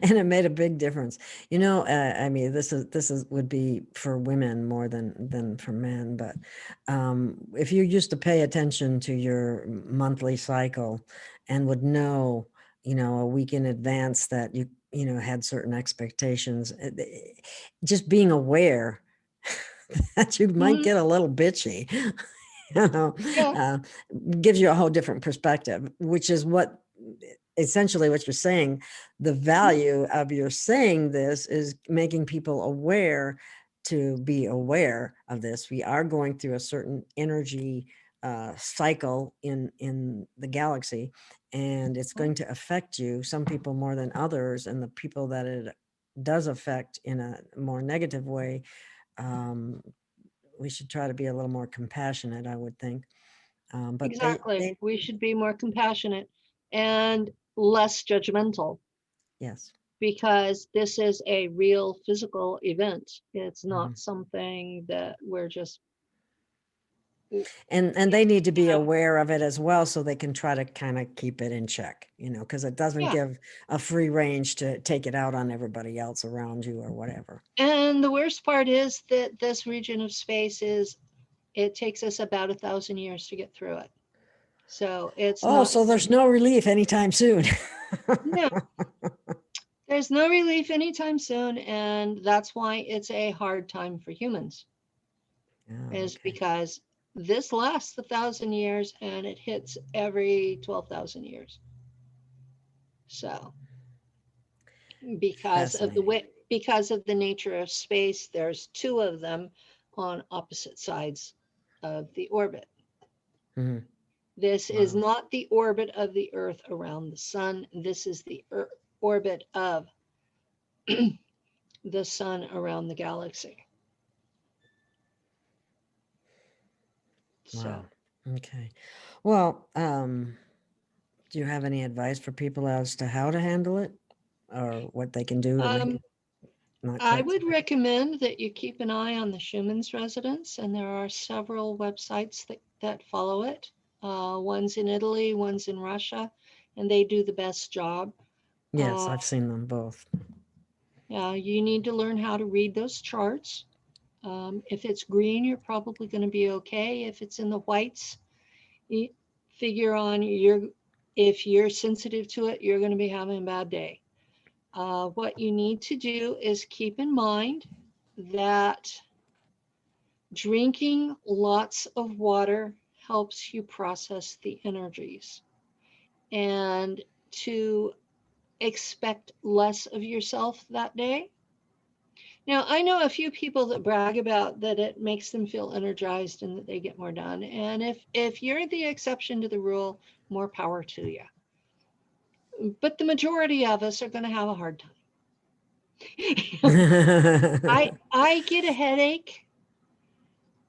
And it made a big difference. You know, I mean, this is would be for women more than for men, but if you used to pay attention to your monthly cycle and would know, you know, a week in advance that you know, had certain expectations, just being aware that you might get a little bitchy, you know, Yeah, gives you a whole different perspective, which is what essentially what you're saying. The value of your saying this is making people aware to be aware of this. We are going through a certain energy cycle in the galaxy, and it's going to affect you, some people more than others, and the people that it does affect in a more negative way, we should try to be a little more compassionate, I would think. But exactly. We should be more compassionate and less judgmental, yes. because this is a real physical event. It's not Mhm. something that we're just, And they need to be yeah, aware of it as well, so they can try to kind of keep it in check, you know, because it doesn't yeah. give a free range to take it out on everybody else around you or whatever. And the worst part is that this region of space it takes us about 1,000 years to get through it. So it's Oh, not, so there's no relief anytime soon. no, there's no relief anytime soon. And that's why it's a hard time for humans, Oh, is okay. because this lasts 1,000 years and it hits every 12,000 years. So Fascinating. because of the nature of space, there's two of them on opposite sides of the orbit. Mhm. This is Wow. not the orbit of the Earth around the sun. This is the orbit of the sun around the galaxy. Wow. So, Okay. Well, do you have any advice for people as to how to handle it or what they can do to make um, it not I quite so would recommend that you keep an eye on the Schumann's residence, and there are several websites that follow it. One's in Italy, one's in Russia, and they do the best job. Yes, Uh, I've seen them both. you need to learn how to read those charts. If it's green, you're probably going to be okay. If it's in the whites, you figure on if you're sensitive to it, you're going to be having a bad day. What you need to do is keep in mind that drinking lots of water helps you process the energies, and to expect less of yourself that day. Now, I know a few people that brag about that it makes them feel energized and that they get more done. And if you're the exception to the rule, more power to you. But the majority of us are going to have a hard time. I get a headache,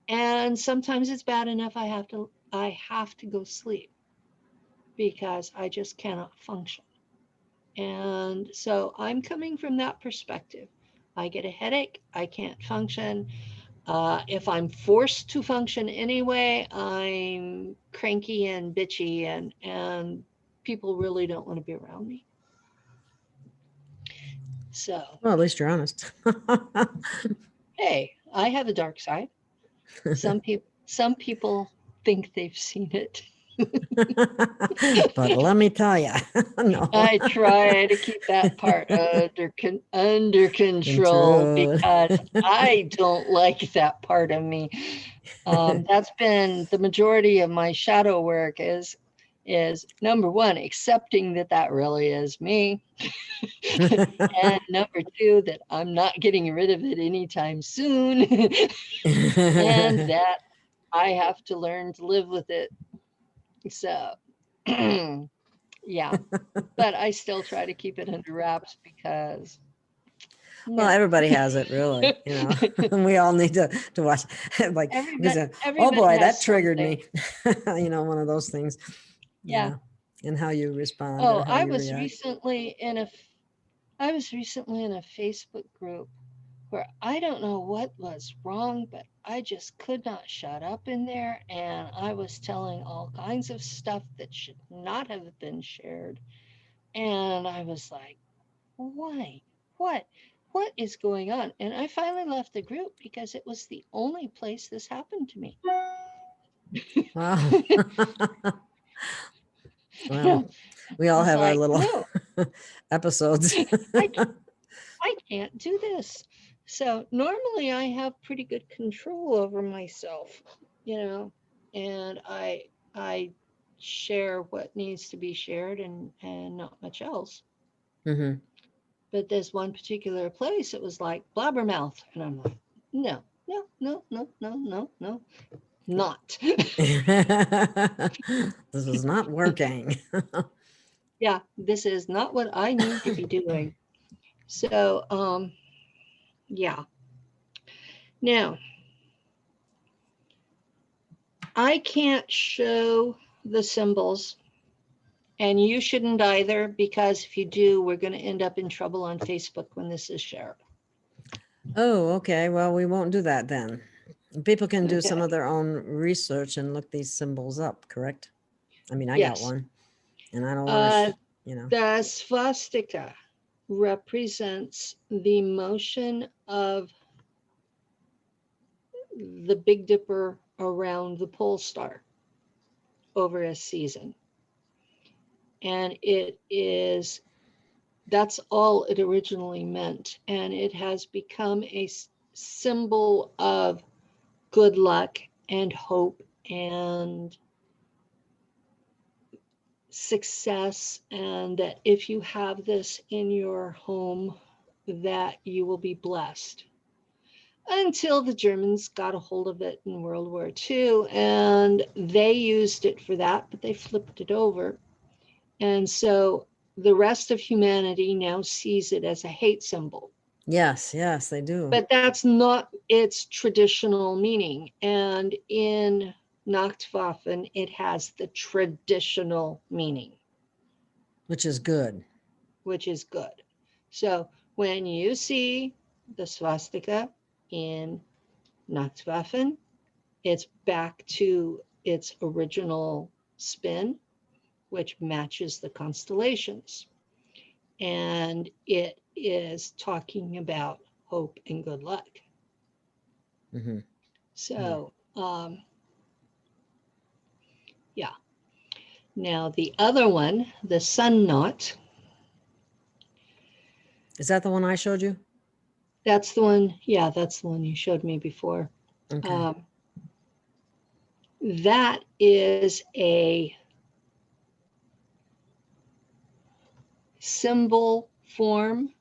and sometimes it's bad enough I have to go sleep because I just cannot function. And so I'm coming from that perspective. I get a headache, I can't function. If I'm forced to function anyway, I'm cranky and bitchy, and people really don't want to be around me. So, Well, at least you're honest. hey, I have a dark side. Some people think they've seen it. But let me tell you, no. I try to keep that part under control Control. because I don't like that part of me. That's been the majority of my shadow work is number one, accepting that that really is me, and number two, that I'm not getting rid of it anytime soon, and that I have to learn to live with it. So, yeah, but I still try to keep it under wraps because, Well, yeah, everybody has it, really, you know. And we all need to watch. Like, everybody because, oh everybody boy, has that triggered something. me. You know, one of those things. Yeah. Yeah. And how you respond Oh, or how you react. I was recently in a Facebook group where I don't know what was wrong, but I just could not shut up in there. And I was telling all kinds of stuff that should not have been shared. And I was like, why? What? What is going on? And I finally left the group because it was the only place this happened to me. Wow. Well, we all It's have our like, little no, episodes. I, I can't do this. So normally I have pretty good control over myself, you know, and I share what needs to be shared and not much else. Hmm. But there's one particular place, it was like blabbermouth. And I'm like, no, no, no, no, no, no, no, not. This is not working. Yeah, this is not what I need to be doing. So, yeah. Now, I can't show the symbols, and you shouldn't either, because if you do, we're going to end up in trouble on Facebook when this is shared. Oh, okay. Well, we won't do that then. People can do some Okay. of their own research and look these symbols up, correct? I mean, I got Yes. one, and I don't want to, The swastika represents the motion of the Big Dipper around the pole star over a season. And that's all it originally meant. And it has become a symbol of good luck and hope and success. And that if you have this in your home, that you will be blessed. Until the Germans got a hold of it in World War II, and they used it for that, but they flipped it over. And so the rest of humanity now sees it as a hate symbol. Yes, yes, they do. But that's not its traditional meaning. And in Nachtwaffen, it has the traditional meaning, which is good. Which is good. So when you see the swastika in Nachtwaffen, it's back to its original spin, which matches the constellations. And it is talking about hope and good luck. Mm-hmm. So, yeah. Now, the other one, the sun knot. Is that the one I showed you? That's the one. Yeah, that's the one you showed me before. Okay. That is a symbol form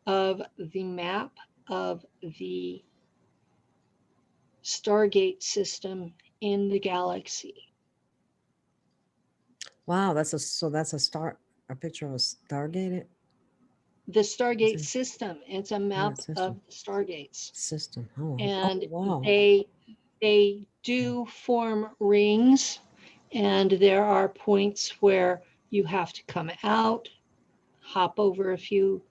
of the map of the Stargate system in the galaxy. Wow, that's a picture of a Stargate. The Stargate system. It's a map of the Stargates system. Oh, and wow. they do form rings, and there are points where you have to come out, hop over a few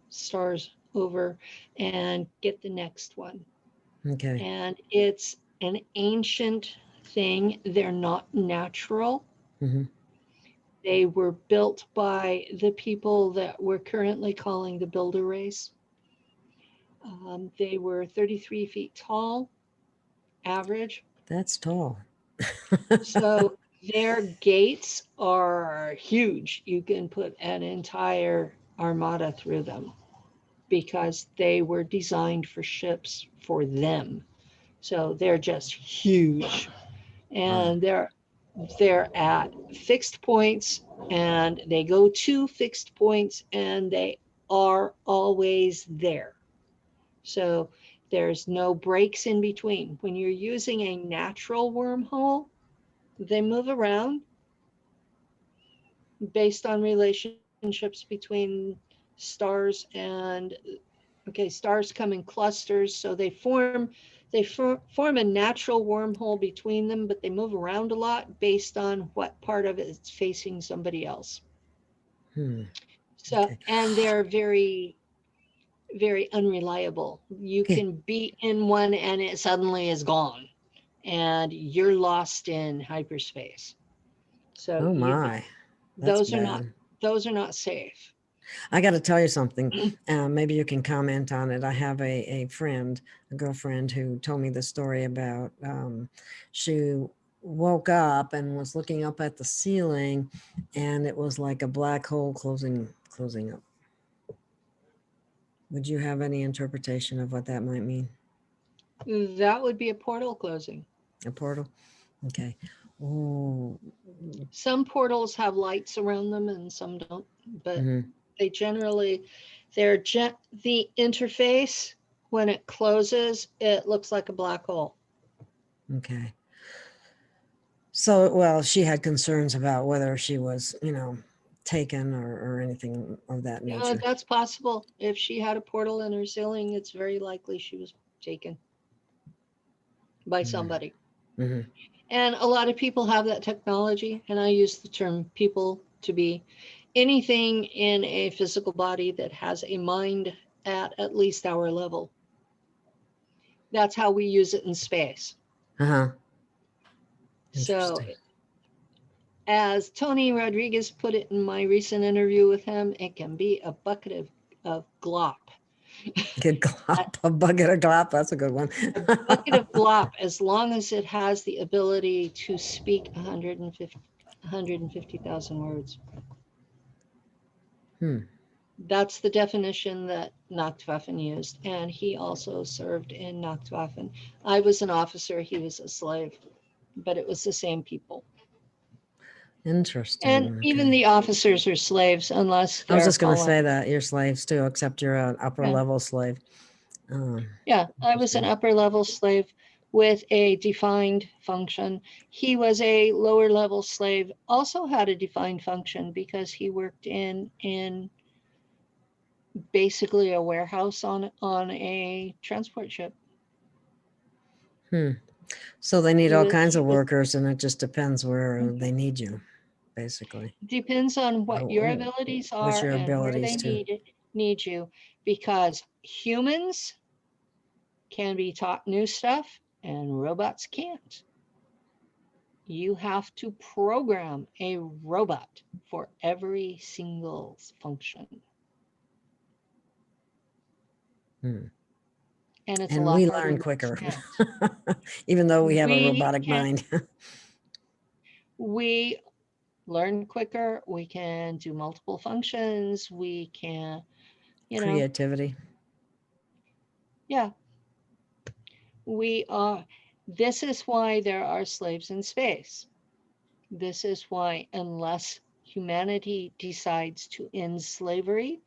stars over, and get the next one. Okay. And it's an ancient thing. They're not natural. Mm-hmm. They were built by the people that we're currently calling the builder race. They were 33 feet tall, average. That's tall. So their gates are huge. You can put an entire armada through them because they were designed for ships for them. So they're just huge. And they're at fixed points, and they go to fixed points, and they are always there. So there's no breaks in between. When you're using a natural wormhole, they move around based on relationships between stars and stars come in clusters, so they form a natural wormhole between them, but they move around a lot based on what part of it is facing somebody else. So, and they're very, very unreliable. You Okay. can be in one and it suddenly is gone, and you're lost in hyperspace. So Oh you my, that's those are not bad. those are not safe. I got to tell you something. Maybe you can comment on it. I have a friend, a girlfriend, who told me the story about she woke up and was looking up at the ceiling, and it was like a black hole closing up. Would you have any interpretation of what that might mean? That would be a portal closing. A portal? Okay. Oh. Some portals have lights around them and some don't, but Hmm. they generally, the interface, when it closes, it looks like a black hole. Okay. So, well, she had concerns about whether she was, taken or anything of that nature. That's possible. If she had a portal in her ceiling, it's very likely she was taken by somebody. Mm-hmm. And a lot of people have that technology, and I use the term people to be anything in a physical body that has a mind at least our level. That's how we use it in space. Uh-huh. So, Interesting. as Tony Rodriguez put it in my recent interview with him, it can be a bucket of glop. Good glop, a bucket of glop. That's a good one. A bucket of glop, as long as it has the ability to speak 150,000 words. That's the definition that Nachtwaffen used, and he also served in Nachtwaffen. I was an officer, he was a slave, but it was the same people. Interesting. And Okay. even the officers are slaves unless I was they're just going to following. say that you're slaves too, except you're an upper level slave. Yeah, I was an upper level slave with a defined function. He was a lower level slave, also had a defined function because he worked in basically a warehouse on a transport ship. So they need He all was, kinds he of was workers, and it just depends where they need you, basically. depends on what your Oh, abilities what's are your and where they abilities too? need you, because humans can be taught new stuff and robots can't. You have to program a robot for every single function. Hmm. And it's a And lot we harder learn to quicker, understand. even though we have a We robotic can mind. we learn quicker, we can do multiple functions, we can, Creativity. yeah, we are. This is why there are slaves in space. This is why, unless humanity decides to end slavery,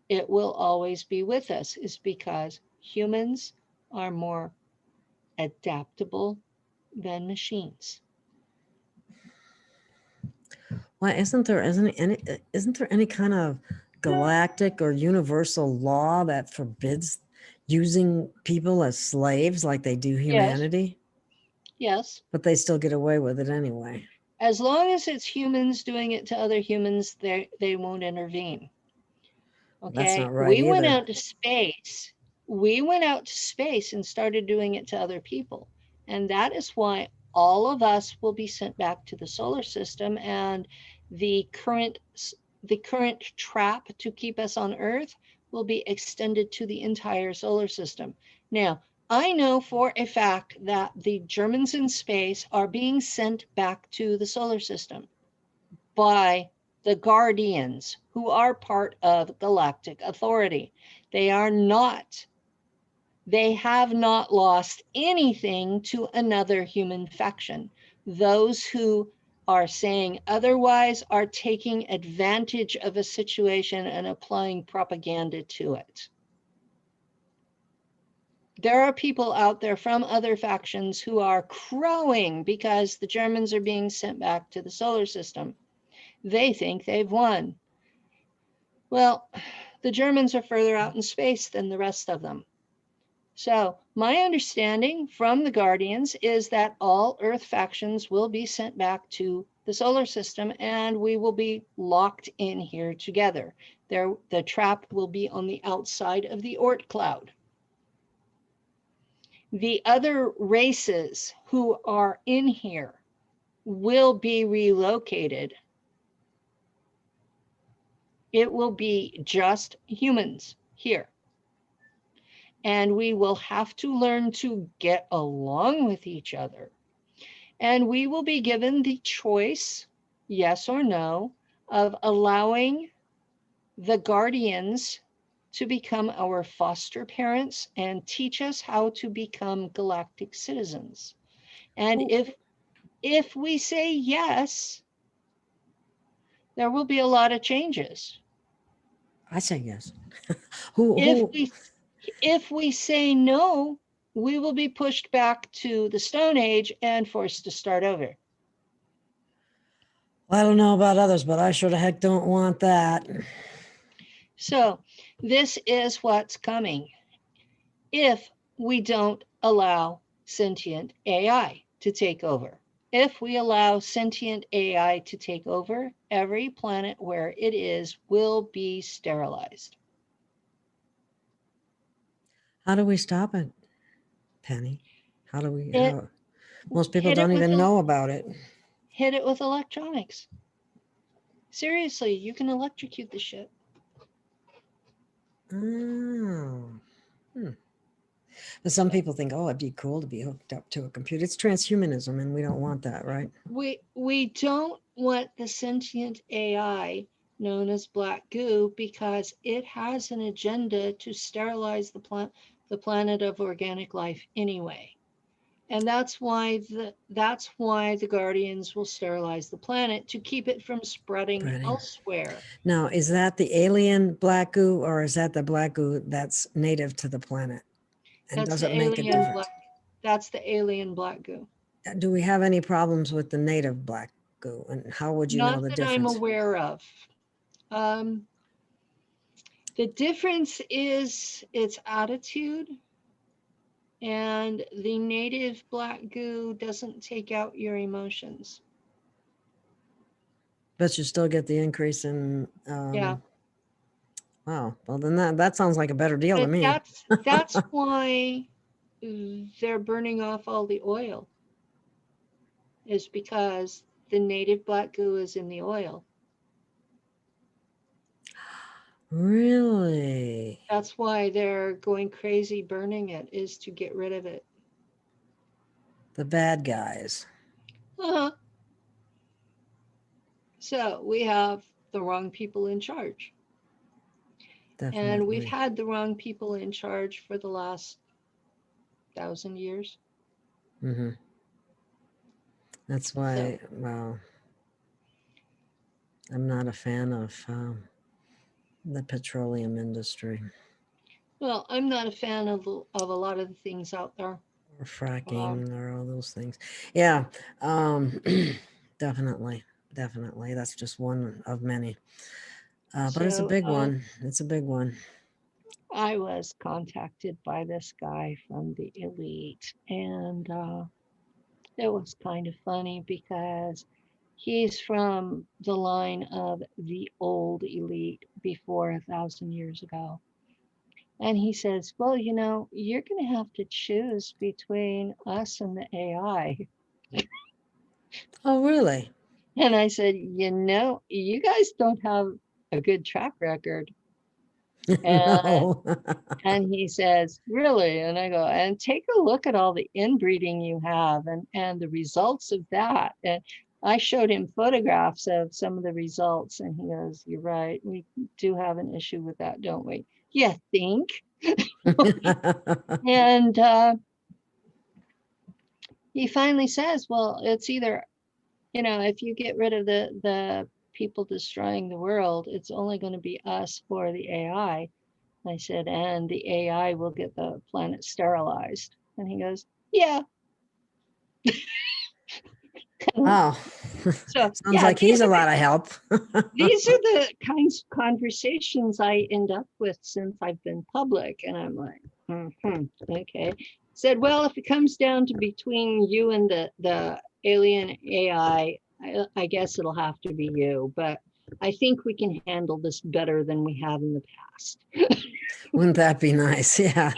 it will always be with us, is because humans are more adaptable than machines. Why isn't there any kind of galactic or universal law that forbids using people as slaves like they do Yes, humanity? yes. But they still get away with it anyway. As long as it's humans doing it to other humans, they won't intervene. That's Okay, not right we went either. out to space. We went out to space and started doing it to other people. And that is why all of us will be sent back to the solar system, and the current trap to keep us on Earth will be extended to the entire solar system. Now, I know for a fact that the Germans in space are being sent back to the solar system by the Guardians, who are part of Galactic Authority. They have not lost anything to another human faction. Those who are saying otherwise are taking advantage of a situation and applying propaganda to it. There are people out there from other factions who are crowing because the Germans are being sent back to the solar system. They think they've won. Well, the Germans are further out in space than the rest of them. So my understanding from the Guardians is that all Earth factions will be sent back to the solar system, and we will be locked in here together. The trap will be on the outside of the Oort cloud. The other races who are in here will be relocated. It will be just humans here. And we will have to learn to get along with each other. And we will be given the choice, yes or no, of allowing the guardians to become our foster parents and teach us how to become galactic citizens. And if we say yes, there will be a lot of changes. I say yes. If we say no, we will be pushed back to the Stone Age and forced to start over. I don't know about others, but I sure the heck don't want that. So this is what's coming if we don't allow sentient AI to take over. If we allow sentient AI to take over, every planet where it is will be sterilized. How do we stop it, Penny? How do we? Most people Hit it don't with even know about it. Hit it with electronics. Seriously, you can electrocute the shit. Oh. But some people think, oh, it'd be cool to be hooked up to a computer. It's transhumanism, and we don't want that, right? We don't want the sentient AI known as black goo because it has an agenda to sterilize the planet of organic life anyway. And that's why the Guardians will sterilize the planet to keep it from spreading elsewhere. Now, is that the alien black goo, or is that the black goo that's native to the planet? And That's does it make a difference? That's the alien black goo. Do we have any problems with the native black goo? And how would you know the difference? Not that I'm aware of. The difference is its attitude, and the native black goo doesn't take out your emotions. But you still get the increase in. Yeah. Wow. Well, then that sounds like a better deal to me. That's why they're burning off all the oil. Is because the native black goo is in the oil. Really? That's why they're going crazy burning it, is to get rid of it. The bad guys. Uh-huh. So we have the wrong people in charge. Definitely. And we've had the wrong people in charge for the last 1,000 years. Mm-hmm. That's why, well, I'm not a fan of the petroleum industry. Well, I'm not a fan of a lot of the things out there. Or fracking or all those things. Yeah, definitely. That's just one of many. But it's a big one. It's a big one. I was contacted by this guy from the elite, and it was kind of funny because he's from the line of the old elite before 1,000 years ago. And he says, well, you know, you're going to have to choose between us and the AI. Oh, really? And I said, you know, you guys don't have a good track record. No. And he says, really? And I go, and take a look at all the inbreeding you have and the results of that. And I showed him photographs of some of the results, and he goes, you're right. We do have an issue with that, don't we? You think? And he finally says, well, it's either, you know, if you get rid of the people destroying the world, it's only going to be us or the AI. I said, and the AI will get the planet sterilized. And he goes, yeah. Wow. So, sounds like he's a lot of help. These are the kinds of conversations I end up with since I've been public. And I'm like, okay. Said, well, if it comes down to between you and the alien AI, I guess it'll have to be you. But I think we can handle this better than we have in the past. Wouldn't that be nice? Yeah.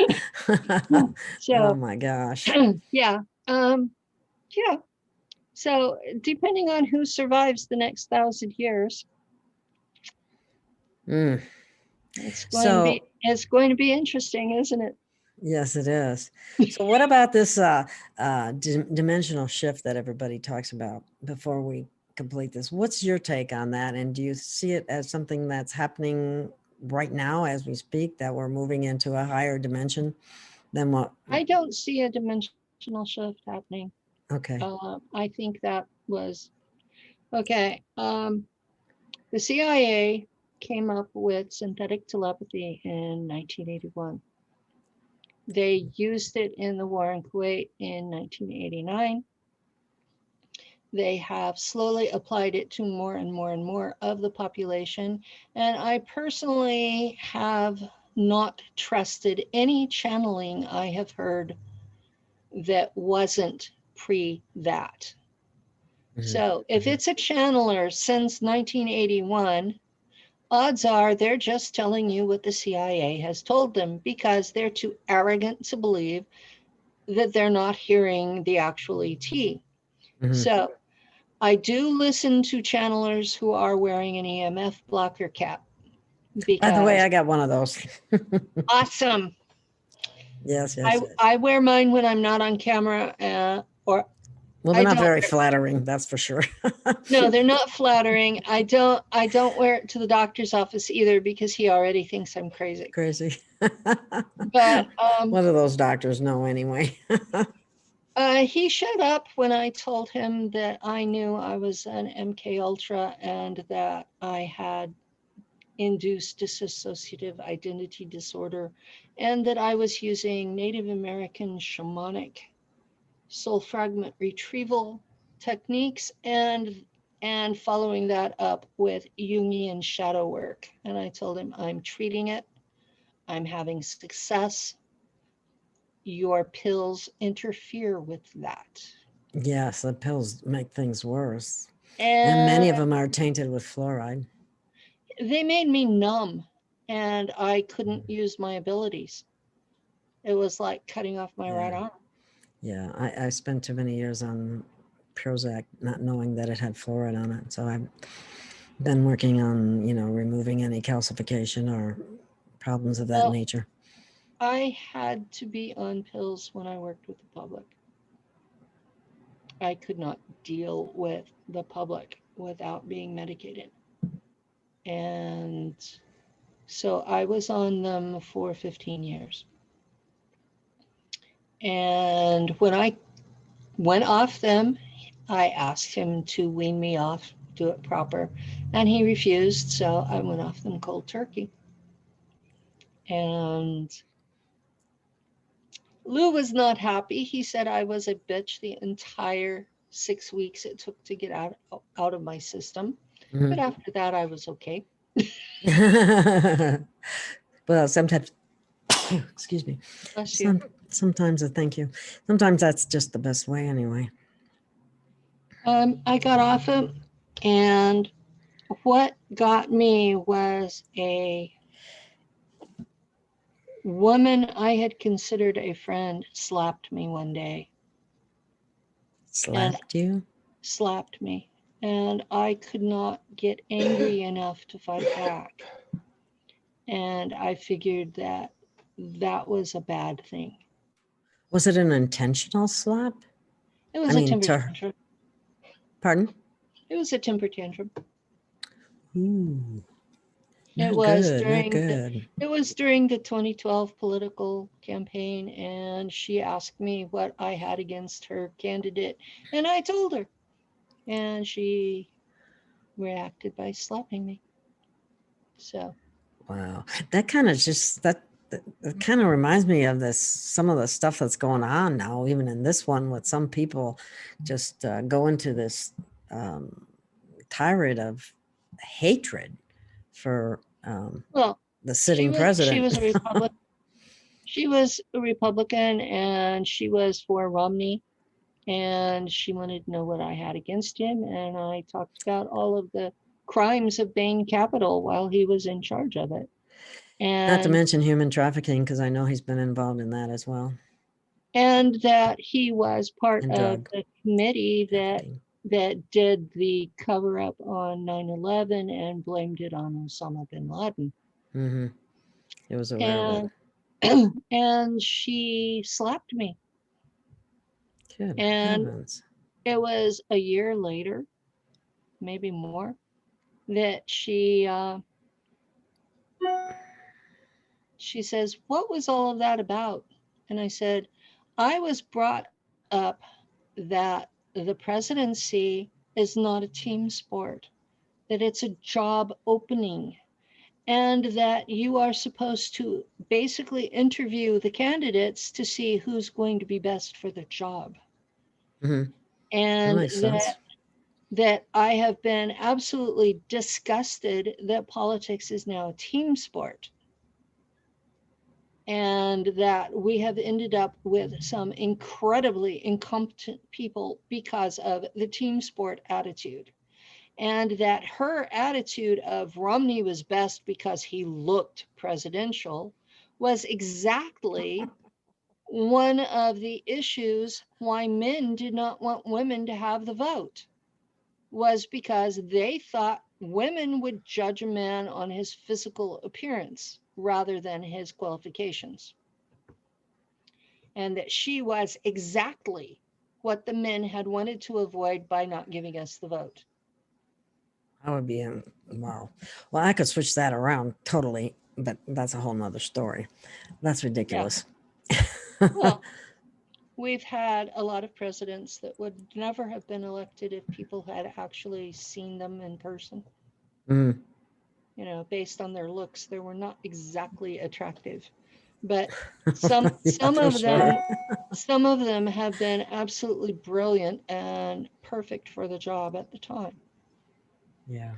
Oh So, my gosh. yeah. Yeah. So depending on who survives the next 1,000 years, Mm. it's going to be interesting, isn't it? Yes, it is. So what about this dimensional shift that everybody talks about before we complete this? What's your take on that? And do you see it as something that's happening right now as we speak, that we're moving into a higher dimension than what? I don't see a dimensional shift happening. Okay. I think that was, okay. The CIA came up with synthetic telepathy in 1981. They used it in the war in Kuwait in 1989. They have slowly applied it to more and more and more of the population. And I personally have not trusted any channeling I have heard that wasn't pre that. So if it's a channeler since 1981, odds are they're just telling you what the CIA has told them because they're too arrogant to believe that they're not hearing the actual ET. So I do listen to channelers who are wearing an EMF blocker cap. By the way, Because I got one of those. awesome. Yes. I wear mine when I'm not on camera, or Well, they're not very flattering, that's for sure. No, they're not flattering. I don't wear it to the doctor's office either because he already thinks I'm crazy. Crazy. But what do those doctors know anyway? He showed up when I told him that I knew I was an MK Ultra and that I had induced dissociative identity disorder, and that I was using Native American shamanic soul fragment retrieval techniques and following that up with Jungian shadow work. And I told him, I'm treating it. I'm having success. Your pills interfere with that. Yes, the pills make things worse. And many of them are tainted with fluoride. They made me numb and I couldn't use my abilities. It was like cutting off my right arm. Yeah, I spent too many years on Prozac not knowing that it had fluoride on it. So I've been working on, removing any calcification or problems of that nature. I had to be on pills when I worked with the public. I could not deal with the public without being medicated. And so I was on them for 15 years. And when I went off them, I asked him to wean me off, do it proper, and he refused. So I went off them cold turkey. And Lou was not happy. He said I was a bitch the entire 6 weeks it took to get out of my system. But after that, I was okay. Well, sometimes, excuse me. Sometimes, thank you. Sometimes that's just the best way anyway. I got off it, and what got me was a woman I had considered a friend slapped me one day. Slapped you? Slapped me. And I could not get angry enough to fight back. And I figured that that was a bad thing. Was it an intentional slap? It was a temper tantrum. Pardon? It was a temper tantrum. Ooh. It was during the 2012 political campaign, and she asked me what I had against her candidate, and I told her, and she reacted by slapping me. So, wow, that kind of kind of reminds me of some of the stuff that's going on now, even in this one, with some people just go into this tirade of hatred for the sitting president. She was a Republican. She was a Republican, and she was for Romney, and she wanted to know what I had against him, and I talked about all of the crimes of Bain Capital while he was in charge of it. Not to And, mention human trafficking, because I know he's been involved in that as well. and that he was part And of drug the committee trafficking. that did the cover up on 9/11 and blamed it on Osama bin Laden. Mm-hmm. He was aware of it. And and she slapped me. Good And heavens. it was a year later, maybe more, that she says, "What was all of that about?" And I said, "I was brought up that the presidency is not a team sport, that it's a job opening, and that you are supposed to basically interview the candidates to see who's going to be best for the job. Mm-hmm. That And makes sense. that I have been absolutely disgusted that politics is now a team sport. And that we have ended up with some incredibly incompetent people because of the team sport attitude. And that her attitude of Romney was best because he looked presidential was exactly one of the issues why men did not want women to have the vote, was because they thought women would judge a man on his physical appearance rather than his qualifications. And that she was exactly what the men had wanted to avoid by not giving us the vote. I would be in. Wow. Well, I could switch that around totally, but that's a whole nother story. That's ridiculous. Well, we've had a lot of presidents that would never have been elected if people had actually seen them in person. Mm. You know, based on their looks, they were not exactly attractive. But some Yeah, some for of them sure. some of them have been absolutely brilliant and perfect for the job at the time. Yeah.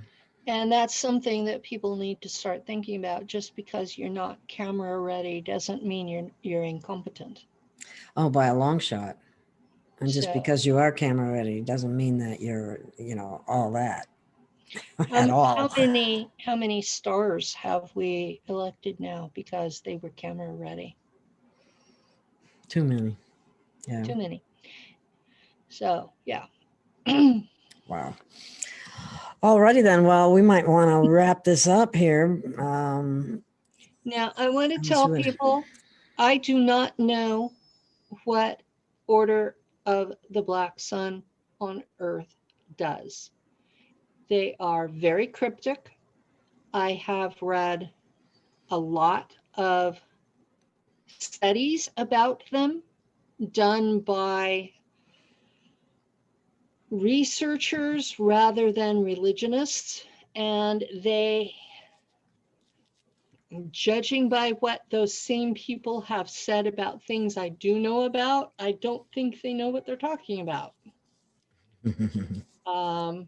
And that's something that people need to start thinking about. Just because you're not camera ready doesn't mean you're incompetent. Oh, by a long shot. And just So because you are camera ready doesn't mean that you're, all that at all. how many stars have we elected now because they were camera ready? Too many. Yeah. Too many. So yeah. Wow. Alrighty then. Well, we might want to wrap this up here. Now I want to Sounds tell good. people I do not know what Order of the Black Sun on Earth does. They are very cryptic. I have read a lot of studies about them done by researchers rather than religionists, and they, judging by what those same people have said about things I do know about, I don't think they know what they're talking about. Um,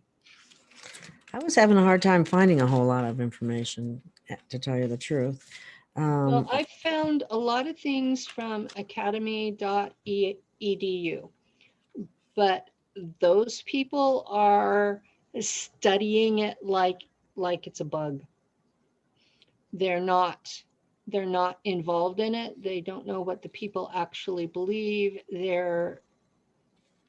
I was having a hard time finding a whole lot of information, to tell you the truth. well, I found a lot of things from academy.edu, but those people are studying it like it's a bug. They're not involved in it. They don't know what the people actually believe. They're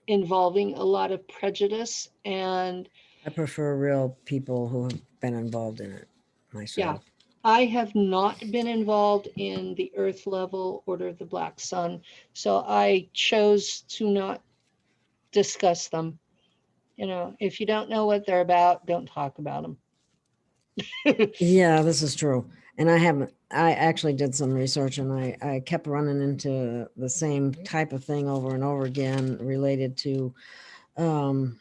involving a lot of prejudice, and I prefer real people who have been involved in it myself. I have not been involved in the Earth level Order of the Black Sun, so I chose to not discuss them. You know, if you don't know what they're about, don't talk about them. Yeah, this is true. And I actually did some research, and I kept running into the same type of thing over and over again related to the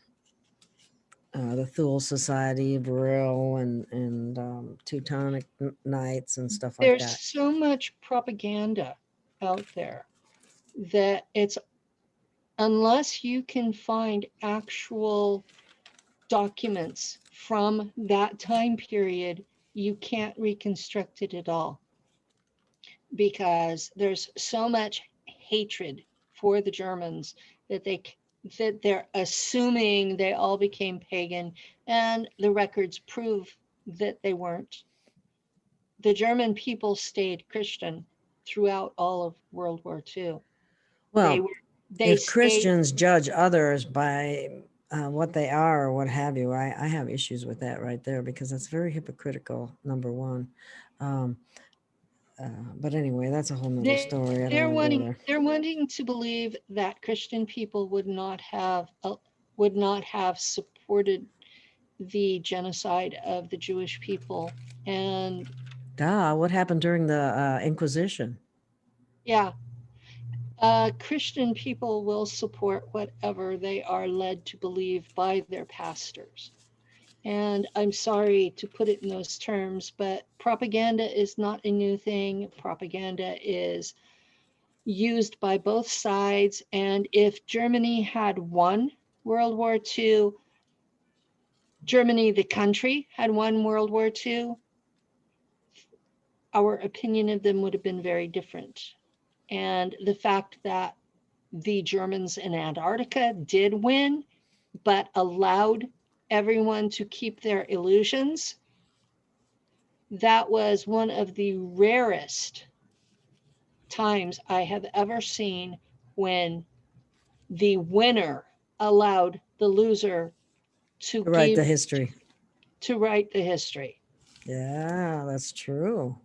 Thule Society, Brill, and Teutonic Knights and stuff like There's that. so much propaganda out there that it's, unless you can find actual documents from that time period, you can't reconstruct it at all, because there's so much hatred for the Germans that that they're assuming they all became pagan, and the records prove that they weren't. The German people stayed Christian throughout all of World War II. They Well, were, they if stayed, Christians judge others by what they are or what have you, I have issues with that right there, because that's very hypocritical, number one. Um, but anyway, that's a whole nother story. I don't want to go there. they're wanting to believe that Christian people would not have supported the genocide of the Jewish people. And What happened during the Inquisition? yeah, Christian people will support whatever they are led to believe by their pastors. And I'm sorry to put it in those terms, but propaganda is not a new thing. Propaganda is used by both sides. And if Germany had won World War II, Germany, the country, had won World War II, our opinion of them would have been very different. And the fact that the Germans in Antarctica did win, but allowed everyone to keep their illusions, that was one of the rarest times I have ever seen when the winner allowed the loser to Write the history. to write the history. Yeah, that's true.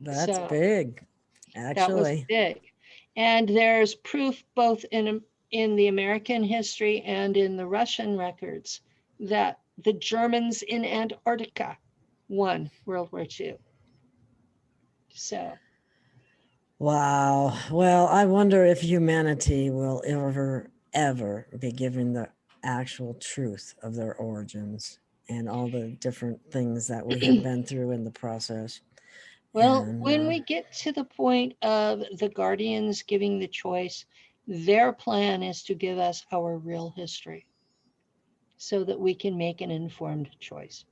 That's So big, that was actually. big. And there's proof both in the American history and in the Russian records that the Germans in Antarctica won World War II. So, Wow. Well, I wonder if humanity will ever be given the actual truth of their origins and all the different things that we have been through in the process. well, And, when we get to the point of the guardians giving the choice, their plan is to give us our real history so that we can make an informed choice.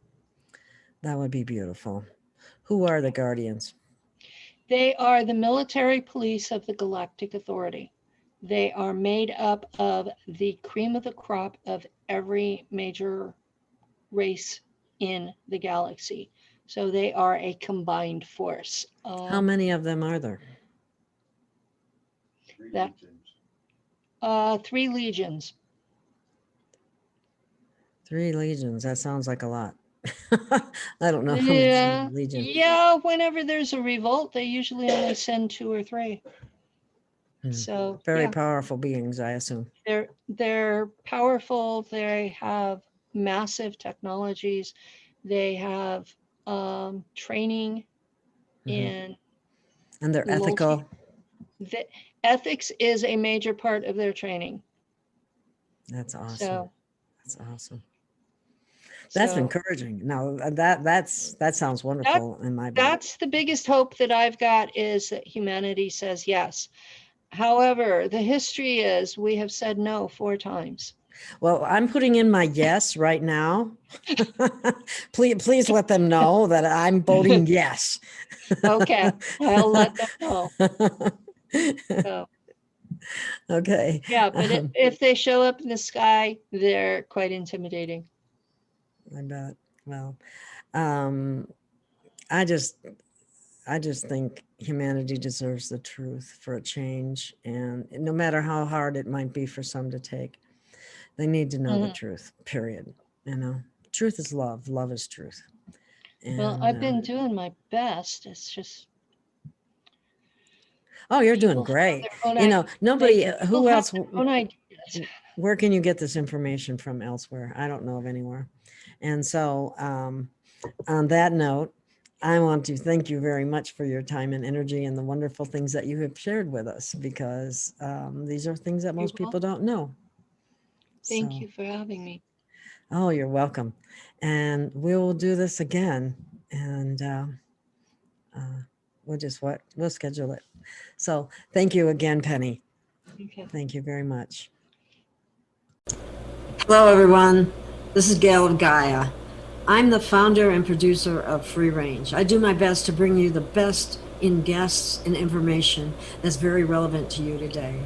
that would be beautiful. Who are the guardians? They are the military police of the Galactic Authority. They are made up of the cream of the crop of every major race in the galaxy. So they are a combined force. How many of them are there? That 3 legions. 3 legions. That sounds like a lot. I don't know how Yeah, many legions. yeah. Whenever there's a revolt, they usually only send 2 or 3. So Very yeah, powerful beings, I assume. they're powerful. They have massive technologies. They have training in And they're ethical. The ethics is a major part of their training. That's awesome. So that's awesome. That's encouraging. Now that sounds wonderful in my book. That's the biggest hope that I've got, is that humanity says yes. However, the history is we have said no 4 times. Well, I'm putting in my yes right now. please let them know that I'm voting yes. Okay, I'll let them know. So, okay. yeah, but if they show up in the sky, they're quite intimidating. I bet. Well, I just think humanity deserves the truth for a change, and no matter how hard it might be for some to take, they need to know the truth, period. You know, truth is love. Love is truth. And, well, I've been doing my best. It's just. Oh, you're doing great. You know, nobody, who else, where can you get this information from elsewhere? I don't know of anywhere. And so on that note, I want to thank you very much for your time and energy and the wonderful things that you have shared with us, because these are things that most people don't know. Thank you for having me. Oh, you're welcome. And we will do this again. And we'll schedule it. So thank you again, Penny. Okay. Thank you very much. Hello, everyone. This is Gail of Gaia. I'm the founder and producer of Free Range. I do my best to bring you the best in guests and information that's very relevant to you today.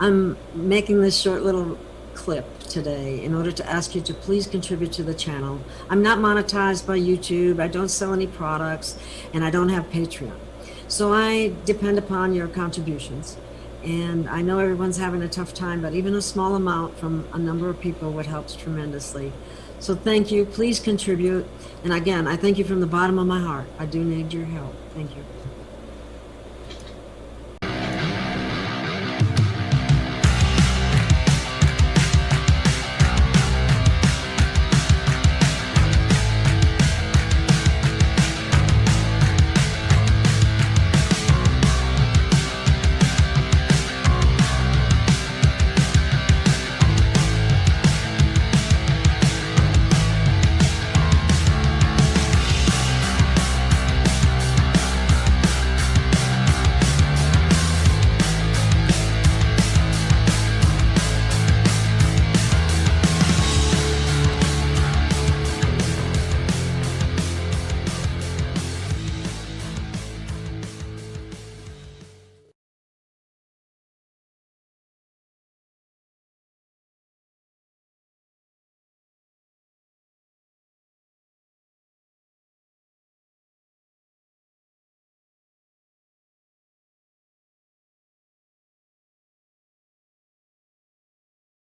I'm making this short little clip today in order to ask you to please contribute to the channel. I'm not monetized by YouTube. I don't sell any products, and I don't have Patreon. So I depend upon your contributions. And I know everyone's having a tough time, but even a small amount from a number of people would help tremendously. So thank you. Please contribute. And again, I thank you from the bottom of my heart. I do need your help. Thank you.